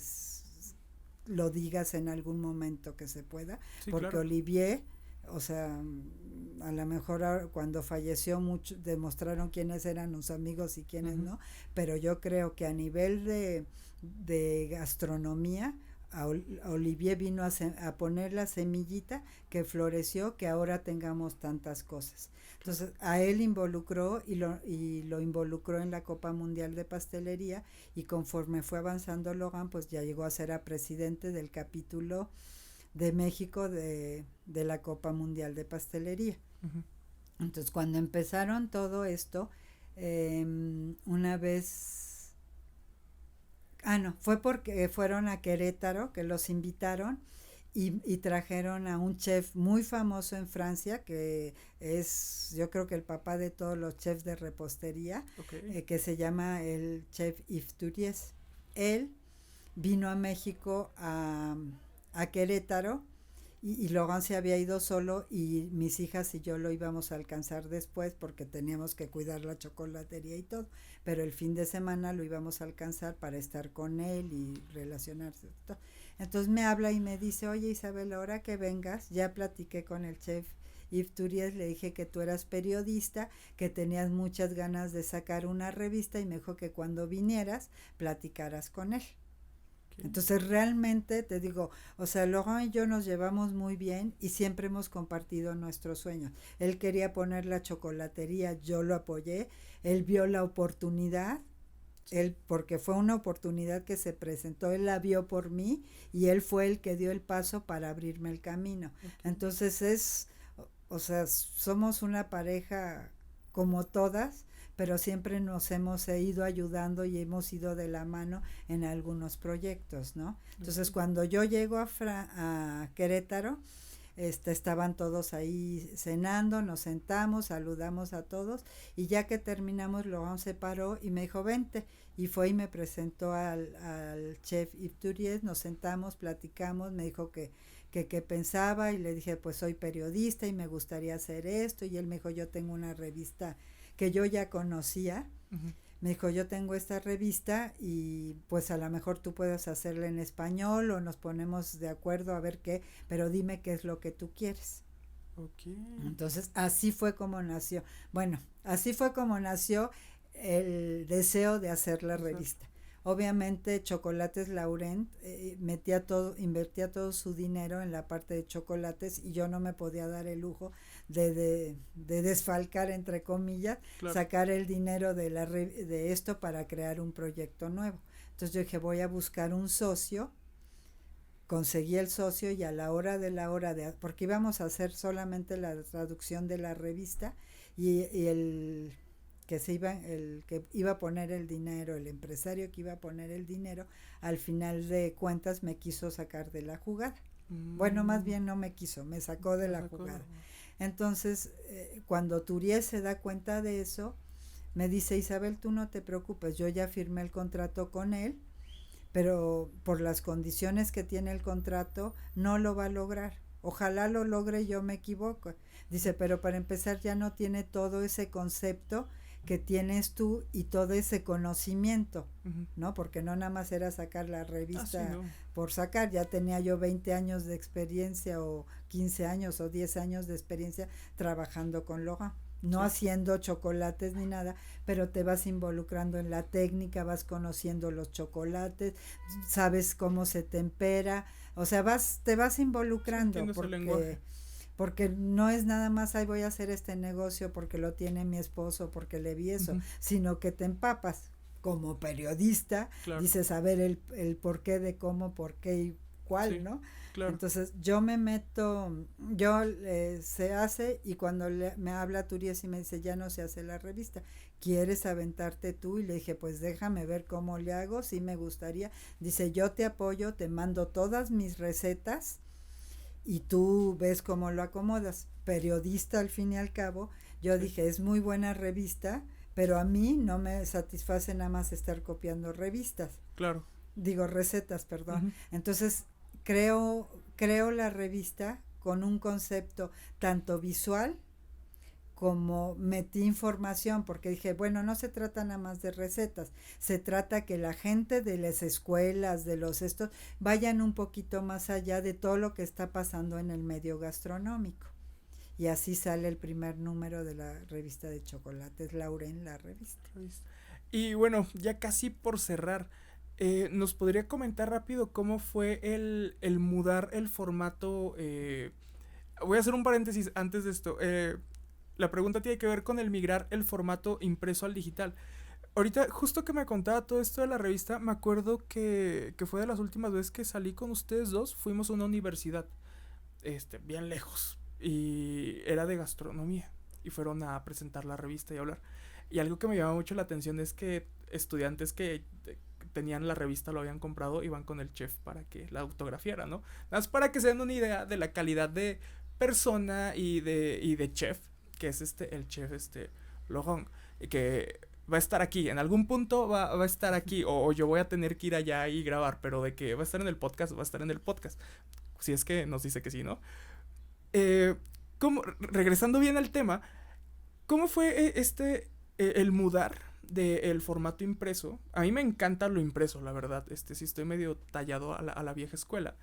lo digas en algún momento que se pueda, Sí, porque claro. Olivier, o sea, a lo mejor cuando falleció mucho demostraron quiénes eran los amigos y quiénes no, pero yo creo que a nivel de gastronomía, Olivier vino a poner la semillita que floreció, que ahora tengamos tantas cosas. Entonces a él involucró y lo involucró en la Copa Mundial de Pastelería, y conforme fue avanzando Laurent, pues ya llegó a ser a presidente del capítulo de México de la Copa Mundial de Pastelería. Entonces cuando empezaron todo esto, una vez... no, fue porque fueron a Querétaro, que los invitaron, y trajeron a un chef muy famoso en Francia, que es, yo creo que el papá de todos los chefs de repostería, Okay. que se llama el chef Yves Turiez. Él vino a México a Querétaro, y Laurent se había ido solo, y mis hijas y yo lo íbamos a alcanzar después porque teníamos que cuidar la chocolatería y todo, pero el fin de semana lo íbamos a alcanzar para estar con él y relacionarse. Entonces me habla y me dice, oye Isabel, ahora que vengas, ya platiqué con el chef Yves Turiez, le dije que tú eras periodista, que tenías muchas ganas de sacar una revista, y me dijo que cuando vinieras platicaras con él. Entonces realmente te digo, o sea, Laurent y yo nos llevamos muy bien y siempre hemos compartido nuestros sueños. Él quería poner la chocolatería, yo lo apoyé, él vio la oportunidad, él, porque fue una oportunidad que se presentó, él la vio por mí y él fue el que dio el paso para abrirme el camino. Entonces o sea, somos una pareja como todas, pero siempre nos hemos ido ayudando y hemos ido de la mano en algunos proyectos, ¿no? Entonces, cuando yo llego a Querétaro, estaban todos ahí cenando, nos sentamos, saludamos a todos y ya que terminamos, Laurent se paró y me dijo, vente, y fue y me presentó al chef Yves Touriet, nos sentamos, platicamos, me dijo que pensaba y le dije, pues soy periodista y me gustaría hacer esto, y él me dijo, yo tengo una revista que yo ya conocía, me dijo, yo tengo esta revista y pues a lo mejor tú puedes hacerla en español o nos ponemos de acuerdo a ver qué, pero dime qué es lo que tú quieres. Entonces así fue como nació, bueno, así fue como nació el deseo de hacer la revista. Obviamente Chocolates Laurent invertía todo su dinero en la parte de chocolates y yo no me podía dar el lujo de desfalcar, entre comillas, sacar el dinero de esto para crear un proyecto nuevo. Entonces yo dije, voy a buscar un socio, conseguí el socio y a la hora porque íbamos a hacer solamente la traducción de la revista y el que iba a poner el dinero, el empresario que iba a poner el dinero, al final de cuentas me quiso sacar de la jugada. Bueno, más bien no me quiso, me sacó de la jugada. Entonces, cuando Touriet se da cuenta de eso, me dice, Isabel, tú no te preocupes, yo ya firmé el contrato con él, pero por las condiciones que tiene el contrato, no lo va a lograr. Ojalá lo logre y yo me equivoco. Dice, pero para empezar ya no tiene todo ese concepto que tienes tú y todo ese conocimiento, ¿no? Porque no nada más era sacar la revista por sacar, ya tenía yo 20 años de experiencia o 15 años o 10 años de experiencia trabajando con Laurent, no haciendo chocolates ni nada, pero te vas involucrando en la técnica, vas conociendo los chocolates, sabes cómo se tempera, o sea, te vas involucrando porque no es nada más, ay, voy a hacer este negocio porque lo tiene mi esposo, porque le vi eso, sino que te empapas como periodista, dices, a ver, el por qué de cómo, por qué y cuál, ¿no? Entonces yo me meto, se hace y cuando me habla Touriet y me dice, ya no se hace la revista, ¿quieres aventarte tú? Y le dije, pues déjame ver cómo le hago, sí me gustaría. Dice, yo te apoyo, te mando todas mis recetas, y tú ves cómo lo acomodas. Periodista al fin y al cabo, yo dije, es muy buena revista, pero a mí no me satisface nada más estar copiando revistas. Digo, recetas, perdón. Entonces, creo la revista con un concepto tanto visual como metí información, porque dije, bueno, no se trata nada más de recetas, se trata que la gente de las escuelas, de los vayan un poquito más allá de todo lo que está pasando en el medio gastronómico. Y así sale el primer número de la revista de chocolates, Laurent, la revista. Y bueno, ya casi por cerrar, ¿nos podría comentar rápido cómo fue el mudar el formato? Voy a hacer un paréntesis antes de esto. La pregunta tiene que ver con el migrar el formato impreso al digital. Ahorita, justo que me contaba todo esto de la revista, me acuerdo que fue de las últimas veces que salí con ustedes dos. Fuimos a una universidad, bien lejos, y era de gastronomía, y fueron a presentar la revista y hablar. Y algo que me llamaba mucho la atención es que estudiantes que tenían la revista, lo habían comprado, iban con el chef para que la autografiara, ¿no? Nada más para que se den una idea de la calidad de persona y de chef que es el chef Laurent, que va a estar aquí, en algún punto va a estar aquí, o yo voy a tener que ir allá y grabar, pero de que va a estar en el podcast, va a estar en el podcast, si es que nos dice que sí, ¿no? Regresando bien al tema, ¿cómo fue el mudar del formato impreso? A mí me encanta lo impreso, la verdad, sí estoy medio tallado a la vieja escuela,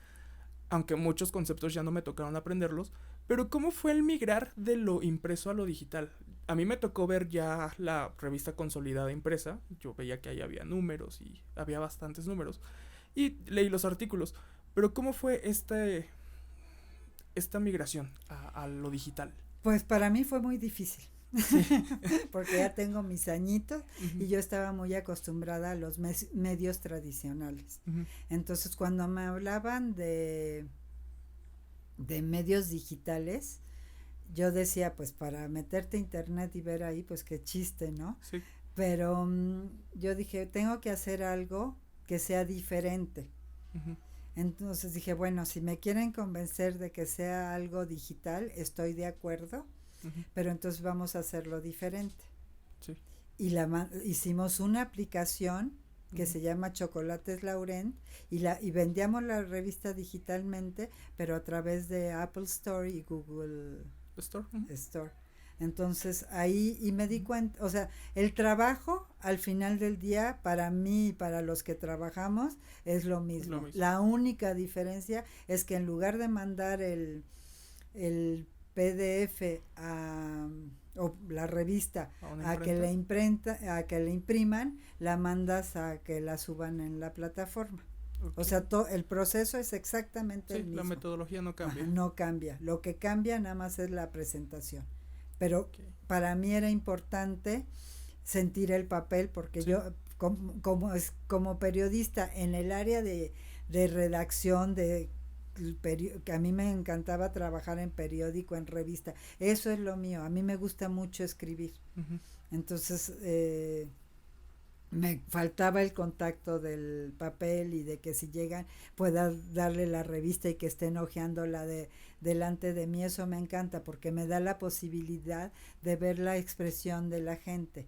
aunque muchos conceptos ya no me tocaron aprenderlos, pero ¿cómo fue el migrar de lo impreso a lo digital? A mí me tocó ver ya la revista consolidada impresa, yo veía que ahí había números y había bastantes números, y leí los artículos. Pero ¿cómo fue esta migración a lo digital? Pues para mí fue muy difícil. Porque ya tengo mis añitos y yo estaba muy acostumbrada a los medios tradicionales. Entonces cuando me hablaban de medios digitales, yo decía, pues para meterte a internet y ver ahí, pues qué chiste, ¿no? Sí. Pero yo dije, tengo que hacer algo que sea diferente. Entonces dije, bueno, si me quieren convencer de que sea algo digital, estoy de acuerdo, pero entonces vamos a hacerlo diferente. Sí. Y hicimos una aplicación que se llama Chocolates Laurent y vendíamos la revista digitalmente, pero a través de Apple Store y Google Store. Entonces ahí, y me di cuenta, o sea, el trabajo al final del día, para mí y para los que trabajamos, es lo mismo. La única diferencia es que en lugar de mandar el PDF o la revista a que la impriman, la mandas a que la suban en la plataforma. Okay. O sea, el proceso es exactamente el mismo. La metodología no cambia. No cambia. Lo que cambia nada más es la presentación. Pero para mí era importante sentir el papel porque yo como periodista en el área de redacción que a mí me encantaba trabajar en periódico, en revista, eso es lo mío, a mí me gusta mucho escribir. Entonces me faltaba el contacto del papel y de que si llegan pueda darle la revista y que estén hojeándola delante de mí. Eso me encanta porque me da la posibilidad de ver la expresión de la gente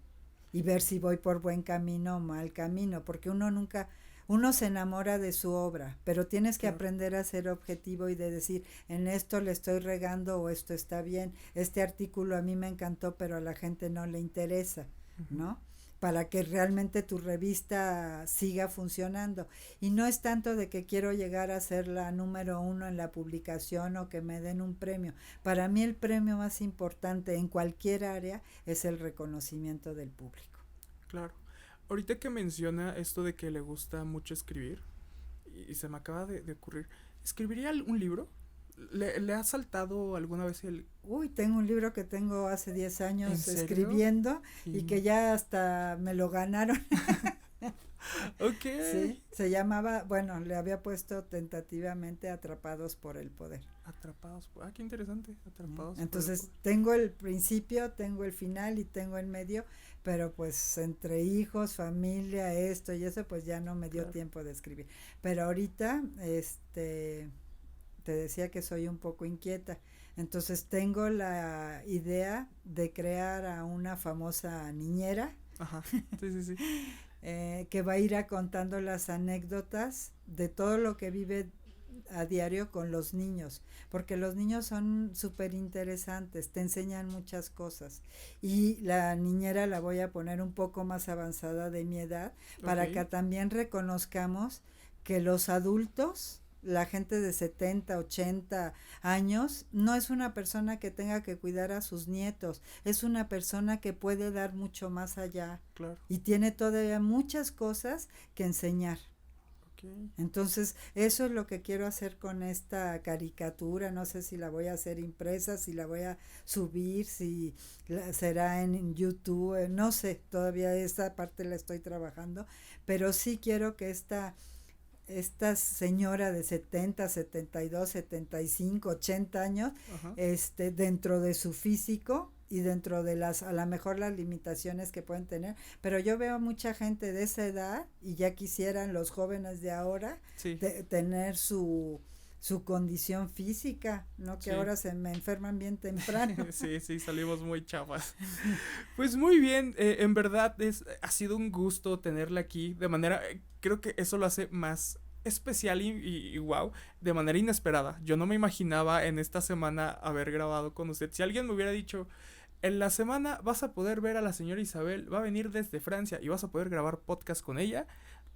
y ver si voy por buen camino o mal camino, porque uno se enamora de su obra, pero tienes que aprender a ser objetivo y de decir, en esto le estoy regando o esto está bien, este artículo a mí me encantó pero a la gente no le interesa, ¿no? Para que realmente tu revista siga funcionando. Y no es tanto de que quiero llegar a ser la número 1 en la publicación o que me den un premio. Para mí el premio más importante en cualquier área es el reconocimiento del público. Claro. Ahorita que menciona esto de que le gusta mucho escribir, y se me acaba de ocurrir, ¿escribiría un libro? ¿Le ha saltado alguna vez el...? Uy, tengo un libro que tengo hace 10 años escribiendo y que ya hasta me lo ganaron. Ok. Sí, se llamaba, bueno, le había puesto tentativamente Atrapados por el Poder. Qué interesante, Atrapados. Entonces tengo el principio, tengo el final y tengo el medio, pero pues entre hijos, familia, esto y eso, pues ya no me dio tiempo de escribir. Pero ahorita, te decía que soy un poco inquieta, entonces tengo la idea de crear a una famosa niñera. Ajá, sí. Que va a ir contando las anécdotas de todo lo que vive a diario con los niños, porque los niños son súper interesantes, te enseñan muchas cosas, y la niñera la voy a poner un poco más avanzada de mi edad, para que también reconozcamos que los adultos, la gente de 70, 80 años, no es una persona que tenga que cuidar a sus nietos, es una persona que puede dar mucho más allá. Claro. Y tiene todavía muchas cosas que enseñar. Okay. Entonces, eso es lo que quiero hacer con esta caricatura. No sé si la voy a hacer impresa, si la voy a subir, si será en YouTube, no sé, todavía esa parte la estoy trabajando, pero sí quiero que esta señora de 70, 72, 75, 80 años, dentro de su físico y dentro de a lo mejor las limitaciones que pueden tener, pero yo veo mucha gente de esa edad y ya quisieran los jóvenes de ahora tener su condición física, ¿no? Que ahora se me enferman bien temprano. Sí, salimos muy chafas. Pues muy bien, en verdad ha sido un gusto tenerla aquí, de manera, creo que eso lo hace más especial y wow, de manera inesperada. Yo no me imaginaba en esta semana haber grabado con usted. Si alguien me hubiera dicho, en la semana vas a poder ver a la señora Isabel, va a venir desde Francia y vas a poder grabar podcast con ella,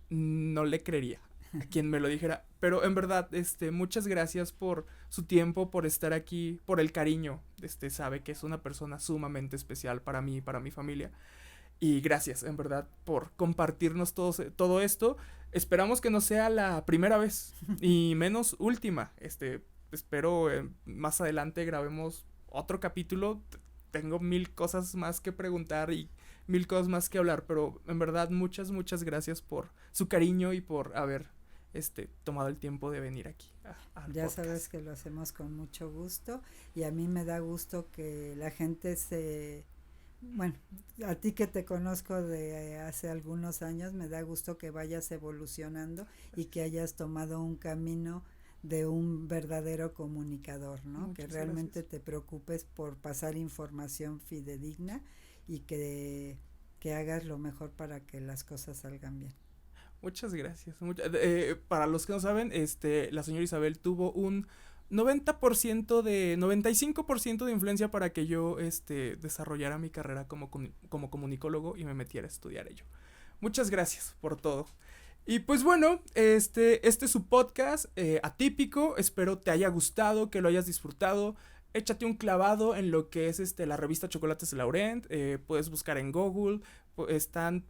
no le creería a quien me lo dijera, pero en verdad, muchas gracias por su tiempo, por estar aquí, por el cariño, sabe que es una persona sumamente especial para mí y para mi familia, Y gracias, en verdad, por compartirnos todo esto. Esperamos que no sea la primera vez y menos última. Espero más adelante grabemos otro capítulo. Tengo 1000 cosas más que preguntar y 1000 cosas más que hablar, pero en verdad muchas gracias por su cariño y por haber tomado el tiempo de venir aquí al ya podcast. sabes que lo hacemos con mucho gusto y a mí me da gusto que la gente bueno, a ti que te conozco de hace algunos años, me da gusto que vayas evolucionando y que hayas tomado un camino de un verdadero comunicador, ¿no? Muchas que realmente gracias. te preocupes por pasar información fidedigna y que hagas lo mejor para que las cosas salgan bien. Muchas gracias. Para los que no saben, la señora Isabel tuvo un 95% de influencia para que yo desarrollara mi carrera como comunicólogo y me metiera a estudiar ello. Muchas gracias por todo. Y pues bueno, este es su podcast atípico. Espero te haya gustado, que lo hayas disfrutado. Échate un clavado en lo que es la revista Chocolates Laurent. Puedes buscar en Google.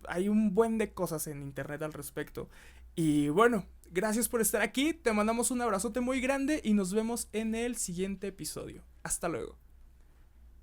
Hay un buen de cosas en internet al respecto. Y bueno, gracias por estar aquí. Te mandamos un abrazote muy grande y nos vemos en el siguiente episodio. Hasta luego.